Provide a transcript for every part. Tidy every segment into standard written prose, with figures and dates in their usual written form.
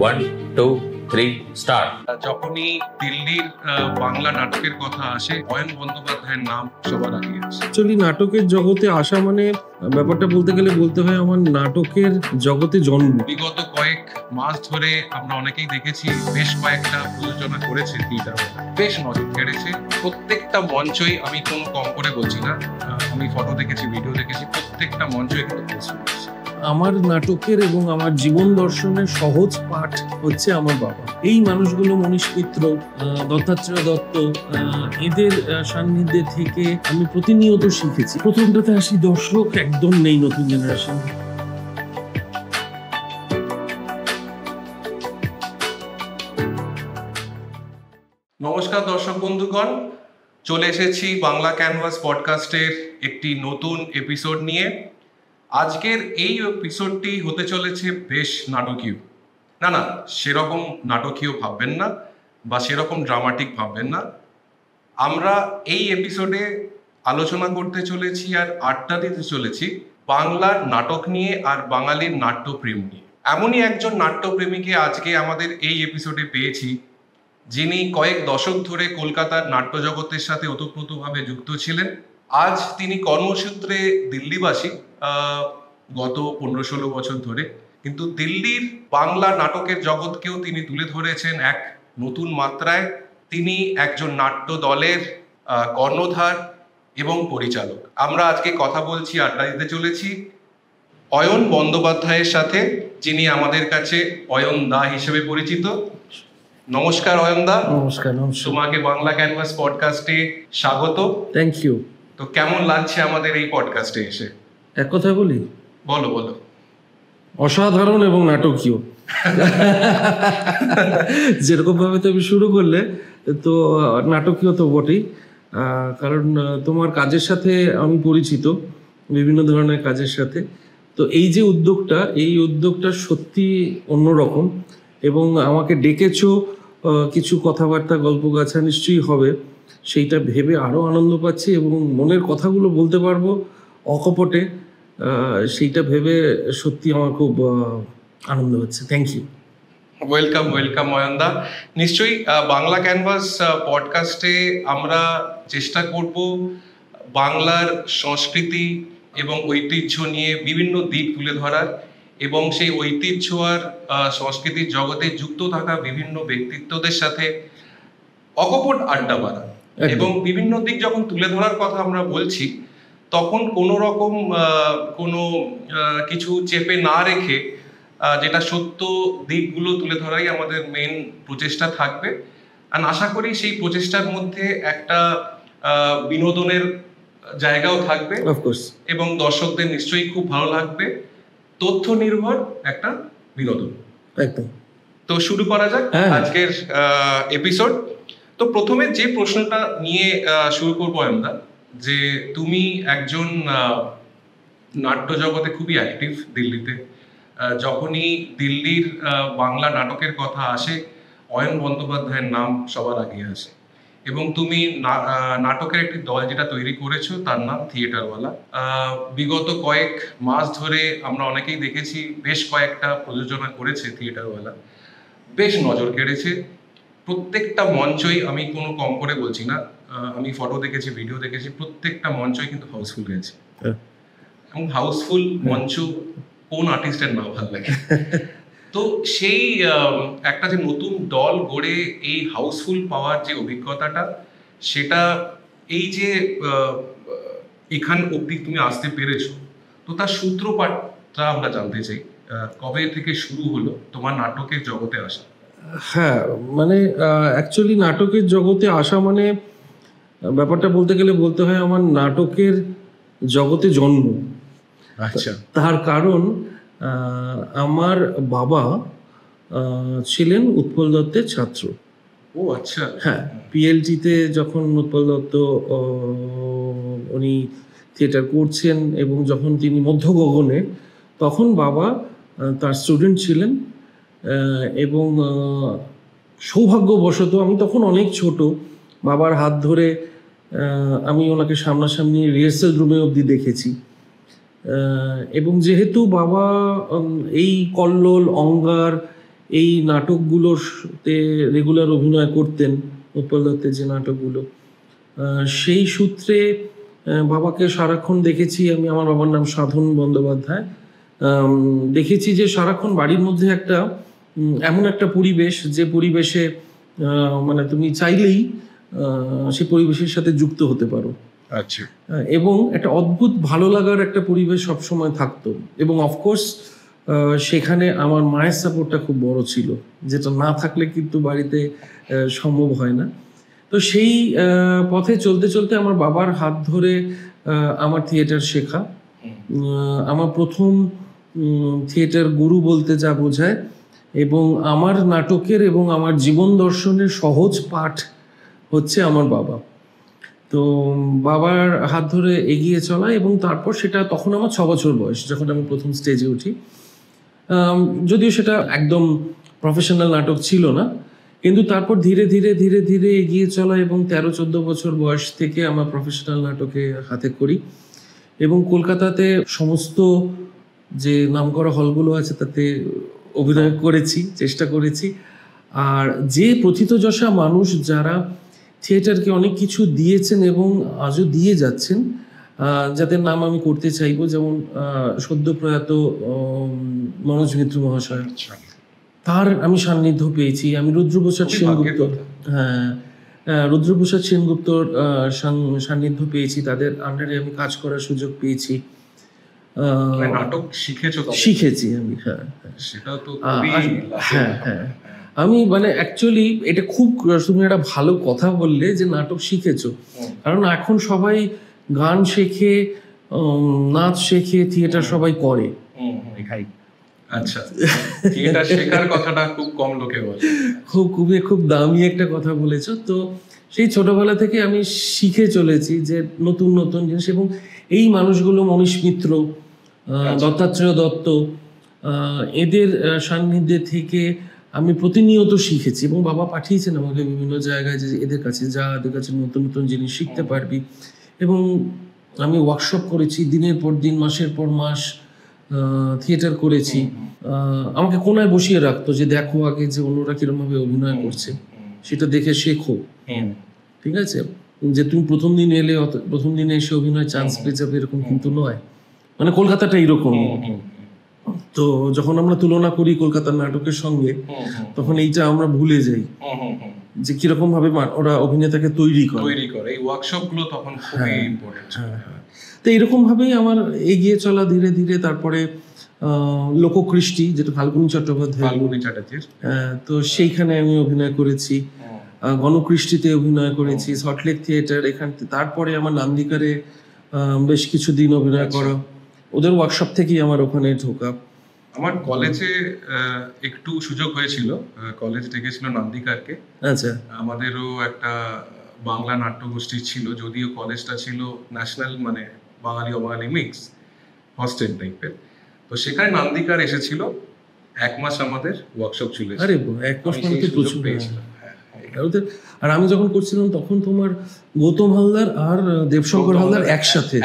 1, 2, 3, start. যখনই দিল্লির বাংলা নাটকের কথা আসে, অয়ন বন্দ্যোপাধ্যায়ের নাম সবার আগে আসে। অ্যাকচুয়ালি নাটকের জগতে আসা মানে ব্যাপারটা বলতে গেলে বলতে হয় আমার নাটকের জগতে জন্ম। বিগত কয়েক মাস ধরে আমরা অনেকেই দেখেছি বেশ কয়েকটা প্রযোজনা করেছে থিয়েটার, বেশ নজর কেড়েছে। প্রত্যেকটা মঞ্চই, আমি কোনো কম করে বলছি না, আমি ফটো দেখেছি, ভিডিও দেখেছি, প্রত্যেকটা মঞ্চই কিন্তু প্রস্তুত হয়েছে। আমার নাটকের এবং আমার জীবন দর্শনের সহজ পাঠ হচ্ছে আমার বাবা। এই মানুষগুলো মনীশ মিত্র, দত্তাত্রেয় দত্ত, এদের সান্নিধ্যে থেকে আমি প্রতিনিয়ত শিখেছি। প্রথমটাতে আসি, দর্শক একদম নেই নতুন জেনারেশন। নমস্কার দর্শক বন্ধুগণ, চলে এসেছি বাংলা ক্যানভাস পডকাস্টের একটি নতুন এপিসোড নিয়ে। আজকের এই এপিসোডটি হতে চলেছে বেশ নাটকীয়। না, সেরকম নাটকীয় ভাববেন না বা সেরকম ড্রামাটিক ভাববেন না। আমরা এই এপিসোডে আলোচনা করতে চলেছি আর আড্ডা দিতে চলেছি বাংলার নাটক নিয়ে আর বাঙালির নাট্যপ্রেম নিয়ে। এমনই একজন নাট্যপ্রেমীকে আজকে আমাদের এই এপিসোডে পেয়েছি, যিনি কয়েক দশক ধরে কলকাতার নাট্যজগতের সাথে ওতপ্রোতভাবে যুক্ত ছিলেন। আজ তিনি কর্মসূত্রে দিল্লিবাসী গত 15-16 বছর ধরে, কিন্তু দিল্লির বাংলা নাটকের জগৎকেও তিনি তুলে ধরেছেন এক নতুন মাত্রায়। তিনি একজন নাট্য দলের কর্ণধার এবং পরিচালক। আমরা আজকে কথা বলছি, আড্ডা দিতে চলেছি অয়ন বন্দ্যোপাধ্যায়ের সাথে, যিনি আমাদের কাছে অয়ন দা হিসেবে পরিচিত। নমস্কার অয়ন দা। নমস্কার। তোমাকে বাংলা ক্যানভাস পডকাস্টে স্বাগত। Thank you. তো কেমন লাগছে আমাদের এই পডকাস্টে এসে? এক কথা বলি, বলো। অসাধারণ এবং নাটকীয়। যেরকম ভাবে তুমি শুরু করলে, তো নাটকীয় তো বটেই, কারণ তোমার কাজের সাথে আমি পরিচিত, বিভিন্ন ধরনের কাজের সাথে। তো এই যে উদ্যোগটা সত্যি অন্যরকম, এবং আমাকে ডেকেছো, কিছু কথাবার্তা গল্প গাছা নিশ্চয়ই হবে, সেইটা ভেবে আরও আনন্দ পাচ্ছি এবং মনের কথাগুলো বলতে পারবো অকপটে, সেইটা ভেবে সত্যি আমার খুব আনন্দ হচ্ছে। Thank you. ওয়েলকাম অয়নদা। নিশ্চয়ই বাংলা ক্যানভাস পডকাস্টে আমরা চেষ্টা করব বাংলার সংস্কৃতি এবং ঐতিহ্য নিয়ে বিভিন্ন দিক তুলে ধরার, এবং সেই ঐতিহ্য আর সংস্কৃতির জগতে যুক্ত থাকা বিভিন্ন ব্যক্তিত্বদের সাথে অকপট আড্ডা মারা, এবং বিভিন্ন দিক যখন তুলে ধরার কথা আমরা বলছি, তখন কোনো রকম কোনো কিছু চেপে না রেখে যেটা সত্য দিকগুলো তুলে ধরাই আমাদের মেন প্রচেষ্টা থাকবে। আর আশা করি সেই প্রচেষ্টার মধ্যে একটা বিনোদনের জায়গাও থাকবে, এবং দর্শকদের নিশ্চয়ই খুব ভালো লাগবে। তথ্য নির্ভর একটা বিনোদন। একদম। তো শুরু করা যাক আজকের এপিসোড। তো প্রথমে যে প্রশ্নটা নিয়ে শুরু করবো আমরা, যে তুমি একজন নাট্য জগতে খুবই অ্যাক্টিভ দিল্লিতে। যখনই দিল্লির বাংলা নাটকের কথা আসে, অয়ন বন্দ্যোপাধ্যায়ের নাম সবার আগে আসে, এবং তুমি নাটকের একটি দল যেটা তৈরি করেছো, তার নাম থিয়েটারওয়ালা। বিগত কয়েক মাস ধরে আমরা অনেকেই দেখেছি বেশ কয়েকটা প্রযোজনা করেছে থিয়েটারওয়ালা, বেশ নজর কেড়েছে। প্রত্যেকটা মঞ্চই, আমি কোনো কম করে বলছি না, আমি ফটো দেখেছি, ভিডিও দেখেছি, প্রত্যেকটা মঞ্চই কিন্তু হাউসফুল হয়েছে। এবং হাউসফুল মঞ্চ কোন আর্টিস্টের নাম ভালো লাগে? তো সেই একটা যে নতুন দল গড়ে এই হাউসফুল পাওয়ার যে অভিজ্ঞতাটা, সেটা এই যে এখান অবধি তুমি আসতে পেরেছো, তো তার সূত্রপাতটা আমরা জানতে চাই। কবে থেকে শুরু হলো তোমার নাটকের জগতে আসা? হ্যাঁ, মানে অ্যাকচুয়ালি নাটকের জগতে আসা মানে ব্যাপারটা বলতে গেলে বলতে হয় আমার নাটকের জগতে জন্ম। আচ্ছা। তার কারণ আমার বাবা ছিলেন উৎপল দত্তের ছাত্র। ও আচ্ছা। হ্যাঁ, পিএলটিতে যখন উৎপল দত্ত উনি থিয়েটার করছেন, এবং যখন তিনি মধ্য গগনে, তখন বাবা তার স্টুডেন্ট ছিলেন। এবং সৌভাগ্যবশত আমি তখন অনেক ছোট, বাবার হাত ধরে আমি ওনাকে সামনাসামনি রিহার্সাল রুমে অবধি দেখেছি। এবং যেহেতু বাবা এই কল্লোল, অঙ্গার এই নাটকগুলোতে রেগুলার অভিনয় করতেন, উৎপল দত্তের যে নাটকগুলো, সেই সূত্রে বাবাকে সারাক্ষণ দেখেছি আমি। আমার বাবার নাম সাধন বন্দ্যোপাধ্যায়। দেখেছি যে সারাক্ষণ বাড়ির মধ্যে একটা এমন একটা পরিবেশ, যে পরিবেশে মানে তুমি চাইলেই সেই পরিবেশের সাথে যুক্ত হতে পারো। আচ্ছা। এবং একটা অদ্ভুত ভালো লাগার একটা পরিবেশ সবসময় থাকতো। এবং অফকোর্স সেখানে আমার মায়ের সাপোর্টটা খুব বড় ছিল, যেটা না থাকলে কিন্তু বাড়িতে সম্ভব হয় না। তো সেই পথে চলতে চলতে আমার বাবার হাত ধরে আমার থিয়েটার শেখা। আমার প্রথম থিয়েটার গুরু বলতে যা বোঝায়, এবং আমার নাটকের এবং আমার জীবন দর্শনের সহজ পাঠ হচ্ছে আমার বাবা। তো বাবার হাত ধরে এগিয়ে চলা, এবং তারপর সেটা তখন আমার 6 বছর বয়স যখন আমি প্রথম স্টেজে উঠি। যদিও সেটা একদম প্রফেশনাল নাটক ছিল না, কিন্তু তারপর ধীরে ধীরে ধীরে ধীরে এগিয়ে চলা, এবং 13-14 বছর বয়স থেকে আমার প্রফেশনাল নাটকে হাতে করি। এবং কলকাতাতে সমস্ত যে নামকরা হলগুলো আছে তাতে অভিনয় করেছি, চেষ্টা করেছি। আর যে প্রথিতযশা মানুষ যারা থিয়েটারকে অনেক কিছু দিয়েছেন এবং আজও দিয়ে যাচ্ছেন, যাদের নাম আমি করতে চাইবো, যেমন সদ্য প্রয়াত মনোজ মিত্র মহাশয়, তার আমি সান্নিধ্য পেয়েছি। আমি রুদ্রপ্রসাদ সেনগুপ্ত, রুদ্রপ্রসাদ সেনগুপ্তর সান্নিধ্য পেয়েছি, তাদের আন্ডারে আমি কাজ করার সুযোগ পেয়েছি। নাটক শিখেছি আমি। হ্যাঁ, আমি মানে অ্যাকচুয়ালি এটা খুব, তুমি একটা ভালো কথা বললে যে নাটক শিখেছো। কারণ এখন সবাই গান শেখে, নাচ শেখে, থিয়েটার সবাই করে। আচ্ছা, থিয়েটার শেখার কথাটা খুব কম লোকে বলে। খুব দামি একটা কথা বলেছো। তো সেই ছোটবেলা থেকে আমি শিখে চলেছি যে নতুন নতুন জিনিস, এবং এই মানুষগুলো মনীষ মিত্র, দত্তাত্রেয় দত্ত, এদের সান্নিধ্যে থেকে আমি প্রতিনিয়ত শিখেছি। এবং বাবা পাঠিয়েছেন আমাকে বিভিন্ন জায়গায় যে এদের কাছে যা, এদের কাছে নতুন নতুন জিনিস শিখতে পারবি। এবং আমি ওয়ার্কশপ করেছি দিনের পর দিন, মাসের পর মাস থিয়েটার করেছি। আমাকে কোনায় বসিয়ে রাখতো যে দেখো আগে যে অন্যরা কিরকম ভাবে অভিনয় করছে, সেটা দেখে শেখো। ঠিক আছে, যে তুমি প্রথম দিনে এসে অভিনয় চান্স পেয়ে যাবে এরকম কিন্তু নয়। মানে কলকাতাটা এইরকম। তো যখন আমরা তুলনা করি কলকাতার নাটকের সঙ্গে, তখন এইটা আমরা ভুলে যাই যে কিরকম ভাবে ওরা অভিনেতাকে তৈরি করে। এই ওয়ার্কশপ গুলো তখন খুবই ইম্পর্টেন্ট। তো এরকম ভাবেই আমার এগিয়ে চলা ধীরে ধীরে। তারপরে লোককৃষ্টি, যেটা ফাল্গুনী চট্টোপাধ্যায়, তো সেইখানে আমি অভিনয় করেছি। গণকৃষ্টিতে অভিনয় করেছি, সল্টলেক থিয়েটার এখান। তারপরে আমার নান্দিকারে বেশ কিছুদিন অভিনয় করা, ওদের ওয়ার্কশপ থেকেই আমার ওখানে ঢোকা। আমার কলেজে একটু সুযোগ হয়েছিল, কলেজ ডেকেছিল নান্দিকারকে। আচ্ছা, আমাদেরও একটা বাংলা নাট্যগোষ্ঠী ছিল, যদিও কলেজটা ছিল ন্যাশনাল, মানে বাঙালি অবাঙালি মিক্স হস্টেল টাইপের। তো সেখানে নান্দিকার এসেছিল, 1 মাস আমাদের ওয়ার্কশপ ছিল। আরে 1 মাস মানে তো প্রচুর পেয়েছিলাম। আর আমি যখন করছিলাম তখন তোমার গৌতম হালদার আর দেবশঙ্কর হালদার একসাথে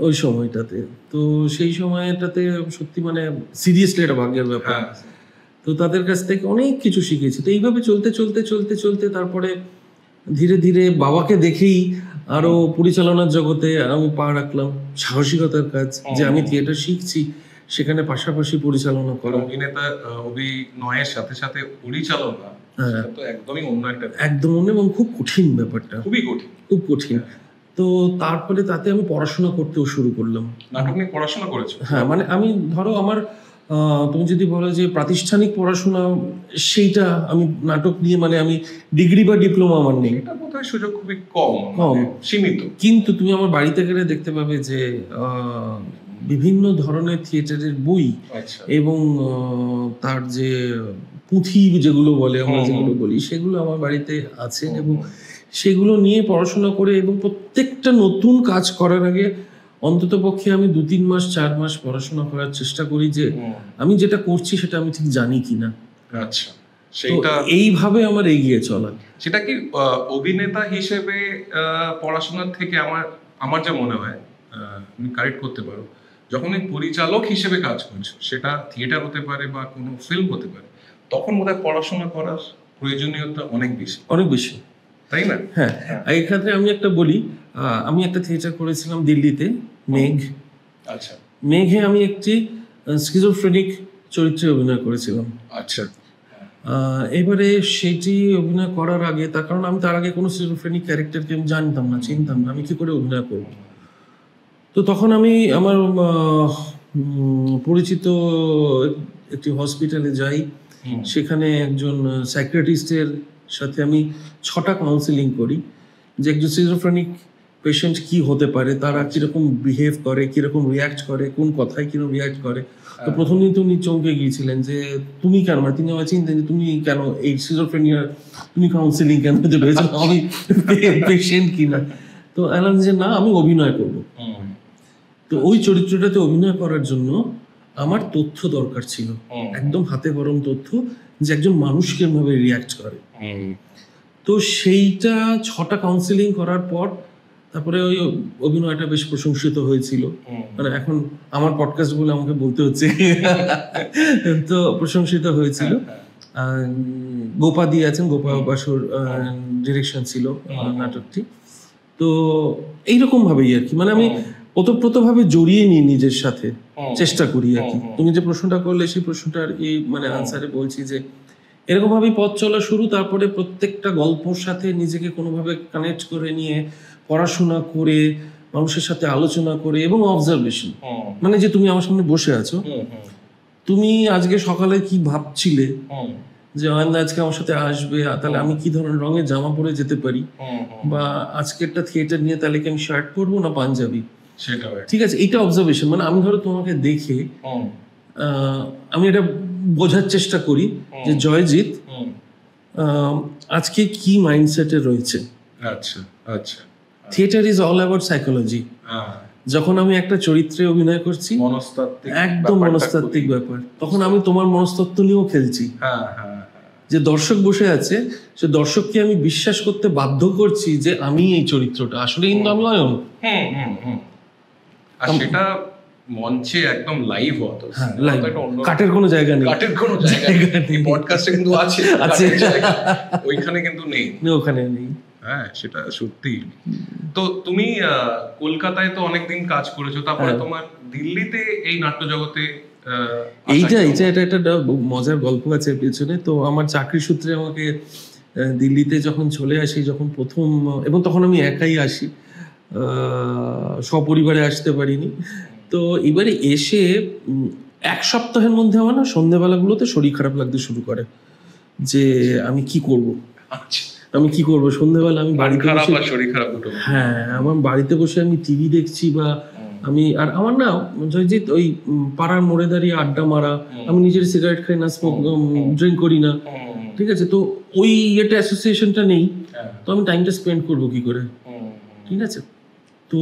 ওই সময়টাতে। তো সেই সময়টাতে সত্যি মানে সিরিয়াসলি একটা ভাগ্যের ব্যাপার। তো তাদের কাছ থেকে অনেক কিছু শিখেছি। তো এইভাবে চলতে চলতে চলতে চলতে তারপরে ধীরে ধীরে বাবাকে দেখেই আরো পরিচালনার জগতে আমি পা রাখলাম। সাহসিকতার কাজ, যে আমি থিয়েটার শিখছি, সেখানে পাশাপাশি পরিচালনা করা। অভিনয়ের সাথে সাথে পরিচালনা তো একদমই অন্য একটা, একদম অন্য, এবং খুব কঠিন ব্যাপারটা, খুব কঠিন। তো তারপরে তাতে আমি পড়াশোনা করতেও শুরু করলাম। নাটক নিয়ে পড়াশোনা করেছো? হ্যাঁ, মানে আমি ধরো আমার তুমি যদি বলো যে প্রাতিষ্ঠানিক পড়াশোনা, সেইটা আমি নাটক নিয়ে, মানে আমি ডিগ্রি বা ডিপ্লোমা আমার নেই, এটা বোধহয় সুযোগ খুবই কম, সীমিত। কিন্তু তুমি আমার বাড়িতে গেলে দেখতে পাবে যে বিভিন্ন ধরনের থিয়েটারের বই এবং তার যে পুঁথি যেগুলো বলে, আমরা যেগুলো বলি, সেগুলো আমার বাড়িতে আছে। এবং সেগুলো নিয়ে পড়াশোনা করে, এবং প্রত্যেকটা নতুন কাজ করার আগে অন্তত পক্ষে আমি 2-3 মাস 4 মাস পড়াশোনা করার চেষ্টা করি, যে আমি যেটা করছি সেটা আমি ঠিক জানি কিনা। আচ্ছা, সেটা এইভাবে আমার এগিয়ে চলা। সেটা কি অভিনেতা হিসেবে পড়াশোনার থেকে আমার যা মনে হয়, তুমি কারেক্ট করতে পারো, যখন পরিচালক হিসেবে কাজ করছো, সেটা থিয়েটার হতে পারে বা কোনো ফিল্ম হতে পারে, তখন বোধহয় পড়াশোনা করার প্রয়োজনীয়তা অনেক বেশি, অনেক বেশি, তাই না? হ্যাঁ। এই ক্ষেত্রে আমি একটা বলি, আমি একটা থিয়েটার করেছিলাম দিল্লিতে, মেঘ। আচ্ছা মেঘে আমি একটি স্কিজোফ্রেনিক চরিত্রে অভিনয় করেছিলাম। আচ্ছা। এবারে সেটি অভিনয় করার আগে, তার কারণ আমি তার আগে কোনো স্কিজোফ্রেনিক ক্যারেক্টারকে আমি জানতাম না, চিনতাম না, আমি কি করে অভিনয় করব। তো তখন আমি আমার পরিচিত একটি হসপিটালে যাই, সেখানে একজন সাইকিয়াট্রিস্টের সাথে আমি 6টা কাউন্সিলিং করি যে একজন সিজোফ্রেনিক পেশেন্ট কি হতে পারে, তারা কিরকম বিহেভ করে, কিরকম রিয়াক্ট করে, কোন কথায় কিরকম রিয়াক্ট করে। তো প্রথম দিন তো উনি চমকে গিয়েছিলেন যে তুমি কেন, মানে তিনি আমার চিনতেন যে তুমি কেন এই সিজোফ্রেনিয়ার, তুমি কাউন্সিলিং কেন দিতে পেরেছো, আমি পেশেন্ট কিনা। তো এলাম যে না, আমি অভিনয় করব। তো ওই চরিত্রটাতে অভিনয় করার জন্য আমার তথ্য দরকার ছিল, একদম হাতে গরম তথ্য, যে একজন মানুষ কিভাবে রিয়াক্ট করে। তো সেইটা 6টা কাউন্সিলিং করার পর তারপরে ওই অভিনয়টা বেশ প্রশংসিত হয়েছিল। মানে এখন আমার পডকাস্ট বলে আমাকে বলতে হচ্ছে, তো প্রশংসিত হয়েছিল। গোপা দিয়ে আছেন, গোপা বাসুর ডিরেকশন ছিল নাটকটি। তো এইরকম ভাবেই আর কি, মানে আমি ওতপ্রোতভাবে জড়িয়ে নিই নিজের সাথে, চেষ্টা করি আর কি। তুমি যে প্রশ্নটা করলে সেই প্রশ্নটার এই মানে আনসারে বলছি যে এরকম ভাবেই পথ চলা শুরু। তারপরে প্রত্যেকটা গল্পর সাথে নিজেকে কোনোভাবে কানেক্ট করে নিয়ে পড়াশোনা করে, মানুষের সাথে আলোচনা করে এবং অবজারভেশন, মানে যে তুমি আমার সামনে বসে আছো, তুমি আজকে সকালে কি ভাবছিলে যে অয়নদা আজকে আমার সাথে আসবে, তাহলে আমি কি ধরনের রঙের জামা পরে যেতে পারি, বা আজকে একটা থিয়েটার নিয়ে তাহলে কি আমি শার্ট পরবো না পাঞ্জাবি, ঠিক আছে, এইটা অবজারভেশন। মানে আমি ধরো তোমাকে দেখে আমি এটা বোঝার চেষ্টা করি যে জয়জিৎ আজকে কি মাইন্ডসেটে রয়েছে। আচ্ছা আচ্ছা। Theatre is all about psychology. যখন আমি একটা চরিত্রে অভিনয় করছি, একদম মনস্তাত্ত্বিক ব্যাপার, তখন আমি তোমার মনস্তত্ত্ব নিয়েও খেলছি। যে দর্শক বসে আছে, সে দর্শককে আমি বিশ্বাস করতে বাধ্য করছি যে আমি এই চরিত্রটা আসলে কিন্তু আমি অয়ন। আর সেটা মঞ্চে একদম লাইভ হতো, কাটের কোনো জায়গা নেই, কাটের কোনো জায়গা নেই। পডকাস্টে কিন্তু আছে, ওইখানে কিন্তু নেই, ওখানে নেই। হ্যাঁ, সেটা সত্যি। তো তুমি কলকাতায় তো অনেকদিন কাজ করেছো, তারপরে তোমার দিল্লিতে এই নাট্য জগতে এটা একটা মজার গল্প আছে পেছনে। তো আমার চাকরি সূত্রে আমাকে দিল্লিতে যখন চলে আসি, যখন প্রথম, এবং তখন আমি একাই আসি, সপরিবারে আসতে পারিনি। তো এবারে এসে 1 সপ্তাহের মধ্যে আমার না সন্ধ্যেবেলাগুলোতে শরীর খারাপ লাগতে শুরু করে যে আমি কি করব, সন্ধ্যেবেলা আমি বাড়িতে বসে, হ্যাঁ, আমার বাড়িতে বসে আমি টিভি দেখছি, বা আমি, আর আমার না জয়জিৎ ওই পাড়ার মোড়ে দাঁড়িয়ে আড্ডা মারা, আমি নিজের সিগারেট খাই না, স্মোক ড্রিঙ্ক করি না, ঠিক আছে, তো ওই এটা অ্যাসোসিয়েশনটা নেই, তো আমি টাইমটা স্পেন্ড করবো কি করে, ঠিক আছে। তো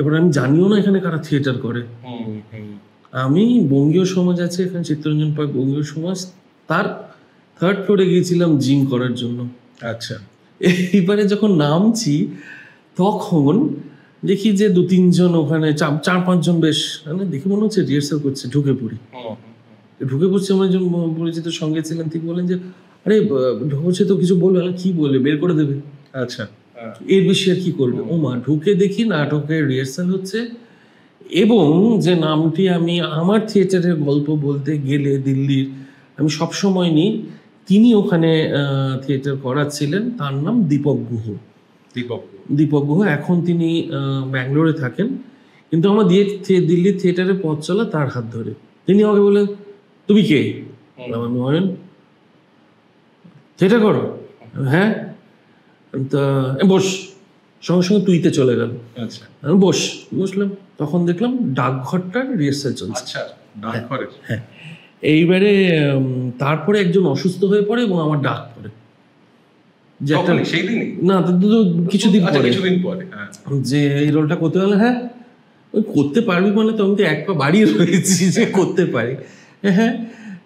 এবার আমি জানিও না এখানে কারা থিয়েটার করে। আমি বঙ্গীয় সমাজ আছে এখানে, চিত্তরঞ্জন পার্ক বঙ্গীয় সমাজ, তার 3rd ফ্লোরে গিয়েছিলাম জিম করার জন্য। আচ্ছা। এইবারে যখন নামছি তখন দেখি যে 2-3 জন ওখানে, 4-5 জন বেশ, মানে দেখে মনে হচ্ছে রিহার্সাল করছে। ঢুকে পড়ছি, আমার একজন পরিচিত সঙ্গে ছিলেন, তিনি বলেন যে আরে ঢুকছে তো কিছু বলবে, কি বলবে, বের করে দেবে। আচ্ছা, এর বেশি আর কি করবে। ও মা, ঢুকে দেখি নাটকের রিহার্সাল হচ্ছে, এবং যে নামটি আমি আমার থিয়েটারের গল্প বলতে গেলে দিল্লির আমি সবসময় নিই, তিনি ওখানে থিয়েটার করাচ্ছিলেন, তার নাম দীপক গুহ। দীপক গুহ এখন তিনি ব্যাঙ্গালোরে থাকেন, কিন্তু আমার দিল্লির থিয়েটারে পথ চলা তার হাত ধরে। তিনি আমাকে বললেন, তুমি কে? আমি অয়ন, থিয়েটার করো? হ্যাঁ। তা বস, সঙ্গে সঙ্গে তুইতে চলে গেল। আচ্ছা, বসলাম, তখন দেখলাম ডাকঘরটার রিহার্সাল চলছে। আচ্ছা, ডাকঘরে? হ্যাঁ। এইবারে তারপরে একজন অসুস্থ হয়ে পড়ে এবং আমার ডাক পড়ে, যে একটা, না কিছুদিন পরে, যে এই রোলটা করতে পারলে, হ্যাঁ ওই করতে পারবি, মানে তো আমি তো 1 পা বাড়িয়ে রয়েছি যে করতে পারি। হ্যাঁ।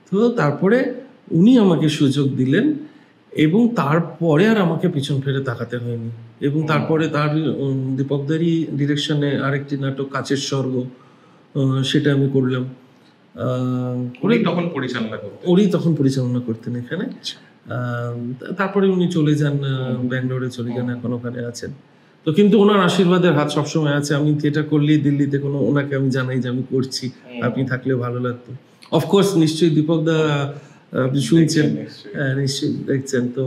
তো তারপরে উনি আমাকে সুযোগ দিলেন, এবং তারপরে আর আমাকে পিছন ফিরে তাকাতে হয়নি। এবং তারপরে তার দীপকদারই ডিরেকশনে আরেকটি নাটক কাচের স্বর্গ, সেটা আমি করলাম। উনি তখন পরিচালনা করতেন। উনি তখন পরিচালনা করতেন এখানে। তারপরে উনি চলে যান ব্যাঙ্গালোরে, চলে যান, এখন ওখানে আছেন। তো কিন্তু ওনার আশীর্বাদের হাত সবসময় আছে। আমি থিয়েটার করলেই দিল্লিতে কোনো ওনাকে আমি জানাই যে আমি করছি, আপনি থাকলে ভালো লাগতো। অফকোর্স নিশ্চয়ই দীপক দা আপনি শুনছেন, হ্যাঁ নিশ্চয়ই দেখছেন। তো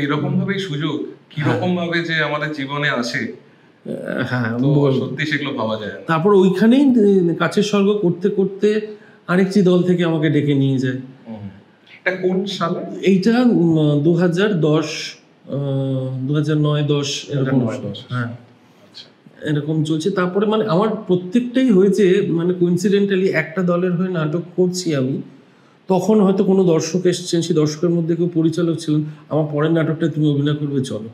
এরকম ভাবেই সুযোগ কিরকম ভাবে যে আমাদের জীবনে আসে, হ্যাঁ সত্যি সেগুলো ভাবা যায় না। তারপর ওইখানেই কাছের স্বর্গ করতে করতে আরেকটি দল থেকে আমাকে ডেকে নিয়ে যায়। এটা কোন সালে? এইটা 2010 2009-10 এরকম, হ্যাঁ এরকম চলছে। তারপরে মানে আমার প্রত্যেকটাই হয়েছে মানে কোইন্সিডেন্টালি। একটা দলের হয়ে নাটক করছি আমি, তখন হয়তো কোনো দর্শক এসছেন, সেই দর্শকের মধ্যে কেউ পরিচালক ছিলেন, আমার পরের নাটকটা তুমি অভিনয় করবে চলো।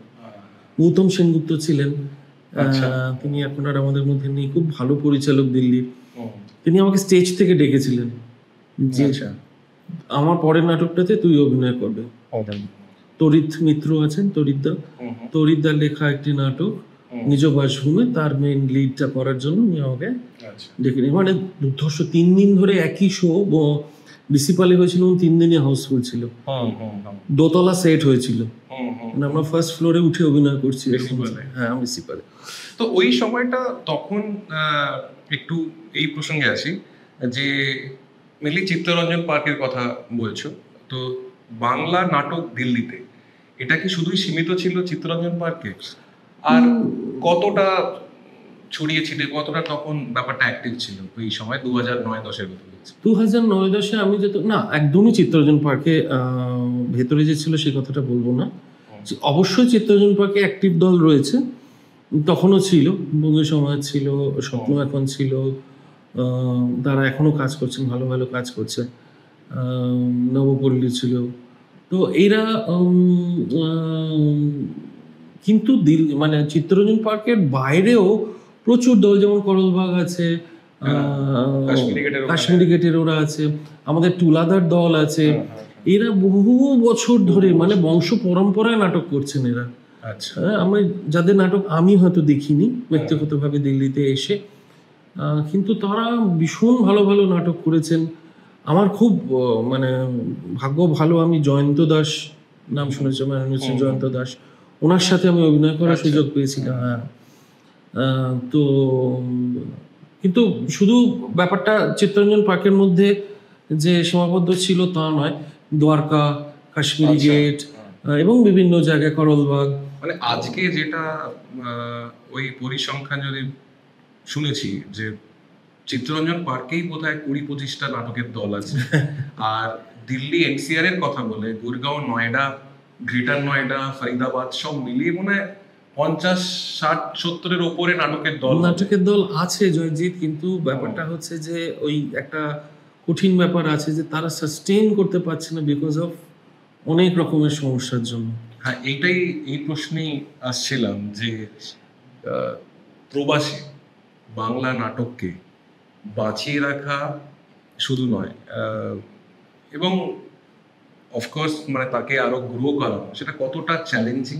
গৌতম সেনগুপ্ত ছিলেন, তিনি এখন আর আমাদের মধ্যে নেই, খুব ভালো পরিচালক দিল্লির। তিনি আমাকে স্টেজ থেকে ডেকেছিলেন যে আমার পরের নাটকটাতে তুই অভিনয় করবে। তরিত মিত্র আছেন, তরিতদার লেখা একটি নাটক নিজ বাসভূমে, তার মেইন লিডটা করার জন্য উনি আমাকে ডেকে নিয়ে, মানে দুর্ধর্ষ 3 দিন ধরে একই শো প্রিন্সিপালে হয়েছিল, 3 দিনই হাউসফুল ছিল, দোতলা সেট হয়েছিল, মানে আমরা ফার্স্ট ফ্লোরে উঠে অভিনয় করছি। হ্যাঁ প্রিন্সিপালে। তো ওই সময়টা তখন একটু এই প্রসঙ্গে আসি যে মেনলি চিত্তরঞ্জন পার্কের কথা বলছো, তো বাংলা নাটক দিল্লিতে এটা কি শুধুই সীমিত ছিল চিত্তরঞ্জন পার্কে, আর কতটা ছড়িয়ে ছিটে, কতটা তখন ব্যাপারটা অ্যাক্টিভ ছিল ওই সময় 2009-10-এর কথা বলছি? 2009-10-এ আমি যেত না, একদমই চিত্তরঞ্জন পার্কে ভেতরে যে ছিল সেই কথাটা বলবো না। অবশ্যই চিত্তরঞ্জন পার্কে অ্যাক্টিভ দল রয়েছে, তখনও ছিল, বঙ্গীয় সমাজ ছিল, স্বপ্ন এখন ছিল, তারা এখনো কাজ করছেন, ভালো ভালো কাজ করছে, নবপল্লী ছিল। তো এরা কিন্তু মানে চিত্তরঞ্জন পার্কের বাইরেও প্রচুর দল, যেমন করলবাগ আছে, কাশ্মীরি গেটের ওরা আছে, আমাদের টুলাদার দল আছে। এরা বহু বছর ধরে মানে বংশ পরম্পরায় নাটক করছেন এরা। আমি যাদের নাটক আমি হয়তো দেখিনি ব্যক্তিগতভাবে দিল্লিতে এসে, কিন্তু তারা ভীষণ ভালো ভালো নাটক করেছেন। আমার খুব মানে ভাগ্য ভালো, আমি জয়ন্ত দাস নাম শুনেছি, জয়ন্ত দাস, ওনার সাথে আমি অভিনয় করার সুযোগ পেয়েছিলাম। হ্যাঁ, তো কিন্তু শুধু ব্যাপারটা চিত্তরঞ্জন পার্কের মধ্যে যে সীমাবদ্ধ ছিল তা নয়, দ্বারকা, কাশ্মীরি গেট এবং বিভিন্ন জায়গায়, করলবাগ। মানে আজকে যেটা ওই পরিসংখ্যান যদি শুনেছি যে চিত্তরঞ্জন পার্কেই বোধহয় 20-25টা নাটকের দল আছে, আর দিল্লি এনসিআর এর কথা বলে গুরগাঁও, নয়ডা, গ্রেটার নয়ডা, ফরিদাবাদ সব মিলিয়ে মনে হয় 50-60-70-এর ওপরে নাটকের দল আছে জয়জিৎ। কিন্তু ব্যাপারটা হচ্ছে যে ওই একটা কঠিন ব্যাপার আছে যে তারা সাস্টেইন করতে পারছে না বিকজ অফ অনেক রকমের সমস্যার জন্য। হ্যাঁ, এইটাই এই প্রশ্নেই আসছিলাম যে প্রবাসী বাংলা নাটককে বাঁচিয়ে রাখা শুধু নয়, এবং অফকোর্স মানে তাকে আরো গ্রো করা, সেটা কতটা চ্যালেঞ্জিং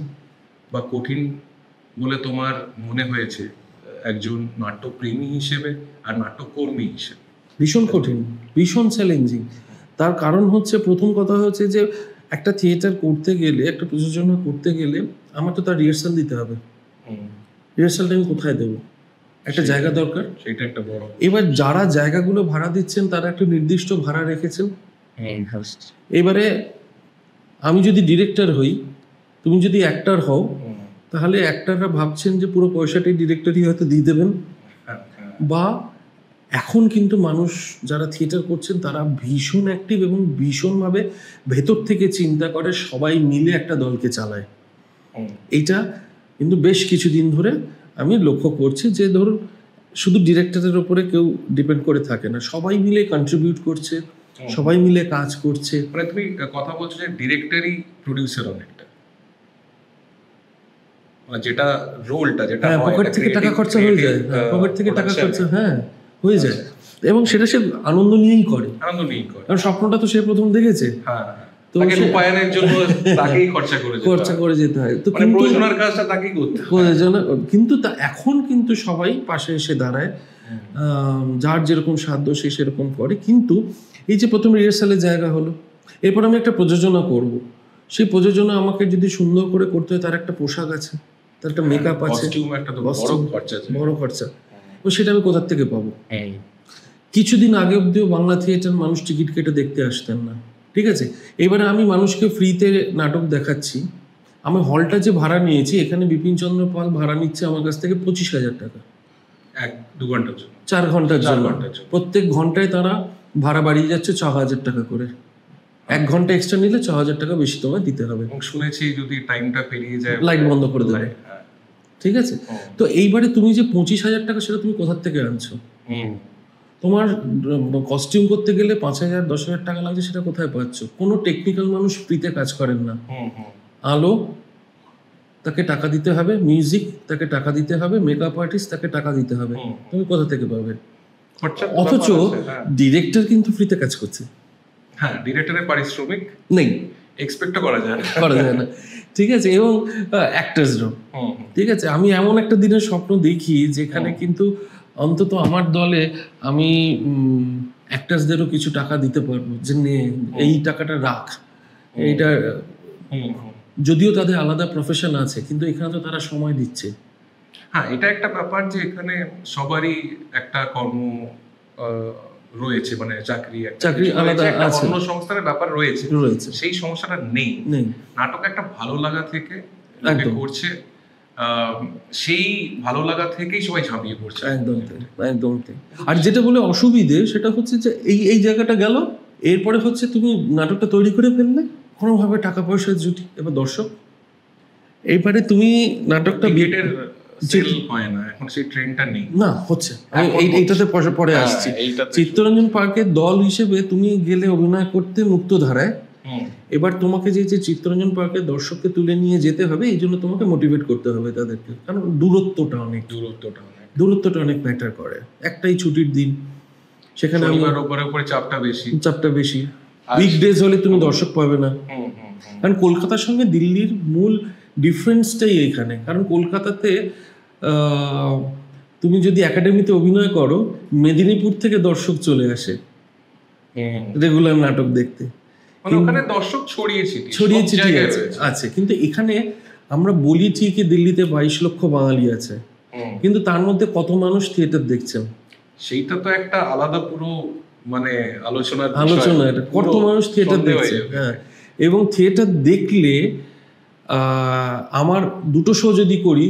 বা কঠিন বলে তোমার মনে হয়েছে একজন নাট্যপ্রেমী হিসেবে আর নাট্যকর্মী হিসেবে? ভীষণ কঠিন, ভীষণ চ্যালেঞ্জিং। তার কারণ হচ্ছে, প্রথম কথা হচ্ছে যে একটা থিয়েটার করতে গেলে, একটা প্রযোজনা করতে গেলে আমার তো তার রিহার্সাল দিতে হবে। রিহার্সালটা আমি কোথায় দেবো? একটা জায়গা দরকার, সেটা একটা বড়। এবার যারা জায়গাগুলো ভাড়া দিচ্ছেন তারা একটা নির্দিষ্ট ভাড়া রেখেছেন। এবারে আমি যদি ডিরেক্টর হই, তুমি যদি অ্যাক্টর হও, তাহলে অ্যাক্টররা ভাবছেন যে পুরো পয়সাটি ডিরেক্টরই হয়তো দিয়ে দেবেন। বা এখন কিন্তু মানুষ যারা থিয়েটার করছেন তারা ভীষণ অ্যাক্টিভ এবং ভীষণভাবে ভেতর থেকে চিন্তা করে, সবাই মিলে একটা দলকে চালায়। এইটা কিন্তু বেশ কিছুদিন ধরে আমি লক্ষ্য করছি যে ধরুন শুধু ডিরেক্টরের ওপরে কেউ ডিপেন্ড করে থাকে না, সবাই মিলে কন্ট্রিবিউট করছে, সবাই মিলে কাজ করছে। মানে তুমি কথা বলছো যে ডিরেক্টরই প্রোডিউসার অনেকটা, মানে যেটা রোলটা, যেটা পকেট থেকে টাকা খরচা হয়ে যায়, পকেট থেকে টাকা খরচা হয়ে যায়, এবং সেটা সে আনন্দ নিয়েই করে, কারণ স্বপ্নটা তো সে প্রথম দেখেছে। তো রূপায়ণের জন্য তাকেই খরচা করে যেতে হয়। তো প্রযোজনার কাজটা তাকেই করতে হয়। কিন্তু এখন কিন্তু সবাই পাশে এসে দাঁড়ায়, যার যেরকম সাধ্য সে সেরকম করে। কিন্তু এই যে প্রথম রিহার্সালের জায়গা হলো, এরপর আমি একটা প্রযোজনা করব, সেই প্রযোজনা আমাকে যদি সুন্দর করে করতে হয় তার একটা পোশাক আছে, তার একটা মেকআপ আছে, বড় খরচা, তো সেটা আমি কোথার থেকে পাবো? কিছুদিন আগে অব্দিও বাংলা থিয়েটার মানুষ টিকিট কেটে দেখতে আসতেন না, ঠিক আছে? এবারে আমি মানুষকে ফ্রিতে নাটক দেখাচ্ছি, আমি হলটা যে ভাড়া নিয়েছি, এখানে বিপিন চন্দ্র পাল ভাড়া নিচ্ছে আমার কাছ থেকে 25,000 টাকা 4 ঘন্টার জন্য। প্রত্যেক ঘন্টায় তারা ভাড়া বাড়িয়ে যাচ্ছে 6,000 টাকা করে। 1 ঘন্টা এক্সট্রা নিলে 6,000 টাকা বেশি তোমায় দিতে হবে। শুনেছি যদি টাইমটা পেরিয়ে যায় লাইট বন্ধ করে দেবে, ঠিক আছে? তো এইবারে তুমি যে 25,000 টাকা সেটা তুমি কোথার থেকে আনছো? তোমার কস্টিউম করতে গেলে 5,000 10,000 টাকা লাগছে, সেটা কোথায় পাচ্ছ? কোনো টেকনিক্যাল মানুষ ফ্রিতে কাজ করেন না। আলো তাকে টাকা দিতে হবে, মিউজিক তাকে টাকা দিতে হবে, মেকআপ আর্টিস্ট তাকে টাকা দিতে হবে, তুমি কোথা থেকে পাবে? অথচ ডিরেক্টর কিন্তু ফ্রিতে কাজ করছে। হ্যাঁ, ডিরেক্টরের পারিশ্রমিক নেই, এক্সপেক্ট করা যায় না, ঠিক আছে? এবং অ্যাক্টার্সরাও, ঠিক আছে? আমি এমন একটা দিনের স্বপ্ন দেখি যেখানে কিন্তু অন্তত আমার দলে আমি অ্যাক্টার্সদেরও কিছু টাকা দিতে পারবো, যে এই টাকাটা রাখ, এইটা, যদিও তাদের আলাদা প্রফেশন আছে কিন্তু এখানে তো তারা সময় দিচ্ছে। হ্যাঁ, এটা একটা ব্যাপার যে এখানে সবারই একটা কর্ম রয়েছে, মানে চাকরি আলাদা আছে, অন্য সংস্থানের ব্যাপার রয়েছে, সেই সমস্যাটা নেই। নাটক একটা ভালো লাগা থেকে করছে, সেই ভালো লাগা থেকেই সবাই ঝাঁপিয়ে পড়ছে। একদম। আর যেটা বলে অসুবিধে সেটা হচ্ছে যে এই জায়গাটা গেল, এরপরে হচ্ছে তুমি নাটকটা তৈরি করে ফেললে, কোনোভাবে টাকা পয়সার জুটি, এবার দর্শক, এইবারে তুমি নাটকটা হয় না, এখন সেই ট্রেন্ডটা নেই না, হচ্ছে। এইটাতে পরে আসছি। চিত্তরঞ্জন পার্কের দল হিসেবে তুমি গেলে অভিনয় করতে মুক্তধারায়, এবার তোমাকে যে চিত্তরঞ্জন পার্কের দর্শককে তুলে নিয়ে যেতে হবে, এই জন্য তোমাকে মোটিভেট করতে হবে তাদেরকে, কারণ দূরত্বটা অনেক ম্যাটার করে। একটাই ছুটির দিন, সেখানে চাপটা বেশি, উইকডেজ হলে তুমি দর্শক পাবে না। কারণ কলকাতার সঙ্গে দিল্লির মূল ডিফারেন্সটাই এইখানে, কারণ কলকাতাতে তুমি যদি একাডেমিতে অভিনয় করো, মেদিনীপুর থেকে দর্শক চলে আসে রেগুলার নাটক দেখতে, দর্শক ছড়িয়ে ছিটিয়ে আছে। কিন্তু এখানে আমরা বলি ঠিকই দিল্লিতে 22 লক্ষ বাঙালি আছে, কিন্তু তার মধ্যে কত মানুষ থিয়েটার দেখছেন সেইটা তো একটা আলাদা পুরো মানে আলোচনা, কত মানুষ থিয়েটার দেখছে। হ্যাঁ, এবং থিয়েটার দেখলে আমার 2টো শো যদি করি,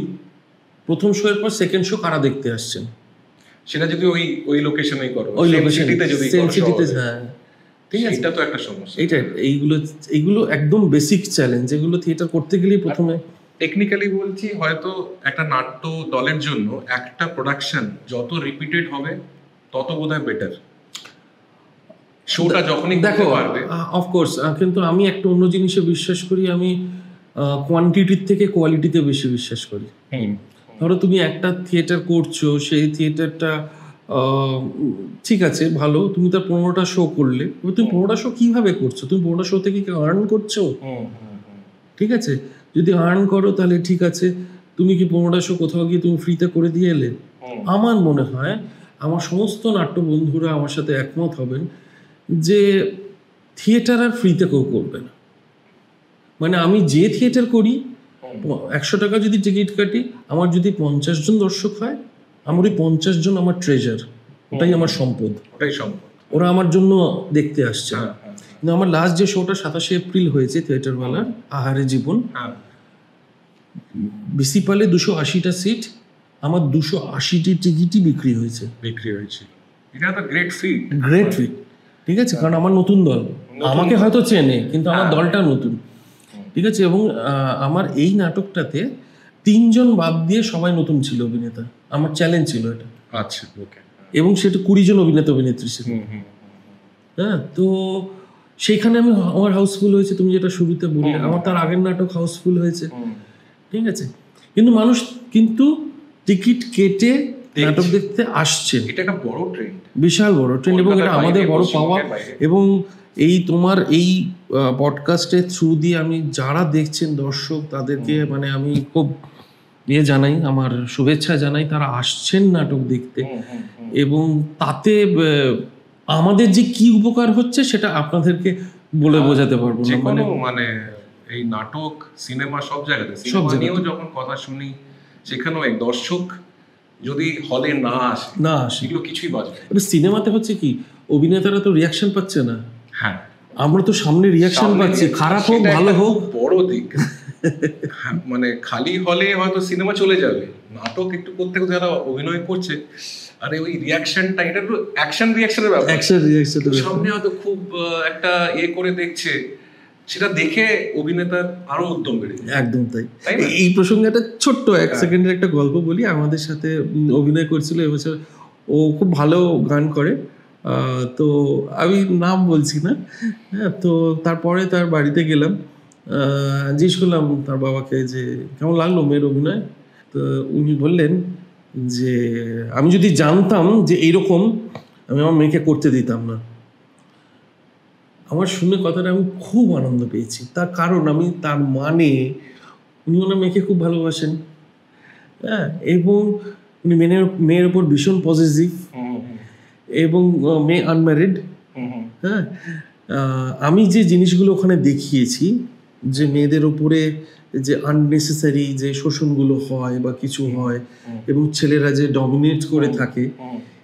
প্রথম শো এর পর সেকেন্ড শো কারা দেখতে আসছেন, সেটা যদি ওই লোকেশনেই করো, ওই লোকেশনে, সেম সিটিতে, হ্যাঁ, ঠিক আছে, এটা তো একটা সমস্যা। এইগুলো একদম বেসিক চ্যালেঞ্জ, এগুলো থিয়েটার করতে গেলেই প্রথমে টেকনিক্যালি বলছি, হয়তো একটা নাট্য দলের জন্য একটা প্রোডাকশন যত রিপিটেড হবে তত বোধহয় বেটার শোটা যখনই দেখো পারবে। অফকোর্স, কিন্তু আমি একটা অন্য জিনিসে বিশ্বাস করি, আমি কোয়ান্টিটির থেকে কোয়ালিটিতে বেশি বিশ্বাস করি। ধরো তুমি একটা থিয়েটার করছো, সেই থিয়েটারটা ঠিক আছে ভালো, তুমি তার 15টা শো করলে, তুমি 15টা শো কিভাবে করছো? তুমি 15টা শো থেকে আর্ন করছো? ঠিক আছে, যদি আর্ন করো তাহলে ঠিক আছে, তুমি কি 15টা শো কোথাও গিয়ে তুমি ফ্রিতে করে দিয়ে এলে? আমার মনে হয় আমার সমস্ত নাট্য বন্ধুরা আমার সাথে একমত হবেন যে থিয়েটার আর ফ্রিতে কেউ করবে না। মানে আমি যে থিয়েটার করি, 100 টাকা যদি টিকিট কাটি, আমার যদি 50 জন দর্শক হয়, আমার ওই 50 জন আমার ট্রেজার, ওটাই আমার সম্পদ, ওরা আমার জন্য দেখতে আসছে। কিন্তু আমার লাস্ট যে শোটা 27 এপ্রিল হয়েছে থিয়েটার ওয়ালার, আহারে জীবন, বিসিপালে 280টা সিট, আমার 280টি টিকিটই বিক্রি হয়েছে। এটা তো গ্রেট ফিট, ঠিক আছে, কারণ আমার নতুন দল, আমাকে হয়তো চেনে কিন্তু আমার দলটা নতুন, ঠিক আছে। এবং আমার এই নাটকটাতে 3 জন বাদ দিয়ে সবাই নতুন ছিল অভিনেতা, আমার চ্যালেঞ্জ ছিল এটা। আচ্ছা, ওকে। এবং সেটা 20 জন অভিনেতা অভিনেত্রী ছিল। হ্যাঁ, তো সেইখানে আমার হাউসফুল হয়েছে, তুমি যেটা শুরুতে বললে, আমার তার আগের নাটক হাউসফুল হয়েছে, ঠিক আছে। কিন্তু মানুষ কিন্তু টিকিট কেটে নাটক দেখতে আসছে, এটা একটা বড় ট্রেন্ড, বিশাল বড় ট্রেন্ড, এবং এটা আমাদের বড় পাওয়া। এবং এই তোমার এই পডকাস্টের থ্রু দিয়ে আমি যারা দেখছেন দর্শক, তাদেরকে মানে আমি খুব ইয়ে জানাই, আমার শুভেচ্ছা জানাই, তারা আসছেন নাটক দেখতে। এবং তাতে আমাদের যে কি উপকার হচ্ছে সেটা আপনাদেরকে বলে বোঝাতে পারবো না। যে কোনো মানে এই নাটক, সিনেমা সব জায়গাতে, সিনেমা নিয়েও যখন কথা শুনি সেখানেও এক দর্শক যদি হলে না আসে এগুলো কিছুই বাজবে। এবার সিনেমাতে হচ্ছে কি, অভিনেতারা তো রিয়াকশন পাচ্ছে না, হ্যাঁ আমরা তো সামনে রিয়াকশন পাচ্ছি, খারাপ হোক ভালো হোক। বড় দিক মানে খালি হলে হয়তো সিনেমা চলে যাবে, নাটক একটু করতে যারা অভিনয় করছে, আরে ওই রিয়াকশনটা, এটা একটু অ্যাকশন রিয়াকশনের ব্যাপার, অ্যাকশন রিয়াকশনের সামনে হয়তো খুব একটা ইয়ে করে দেখছে, সেটা দেখে অভিনেতার আরো উদ্যম বেড়ে যায়। একদম তাই। এই প্রসঙ্গে একটা ছোট্ট 1 সেকেন্ডের একটা গল্প বলি। আমাদের সাথে অভিনয় করছিল এবছর, ও খুব ভালো গান করে, তো আমি নাম বলছি না, হ্যাঁ। তো তারপরে তার বাড়িতে গেলাম, জিজ্ঞেস করলাম তার বাবাকে যে কেমন লাগলো মেয়ের অভিনয়। তো উনি বললেন যে আমি যদি জানতাম যে এইরকম, আমি আমার মেয়েকে করতে দিতাম না। আমার শুনে কথাটা আমি খুব আনন্দ পেয়েছি, তার কারণ আমি তার মানে উনি ওনার মেয়েকে খুব ভালোবাসেন, হ্যাঁ, এবং উনি মেয়ের ওপর ভীষণ পজিটিভ, এবং মেয়ে আনম্যারিড, হ্যাঁ। আমি যে জিনিসগুলো ওখানে দেখিয়েছি, যে মেয়েদের ওপরে যে আননেসেসারি যে শোষণগুলো হয় বা কিছু হয়, এবং ছেলেরা যে ডমিনেট করে থাকে,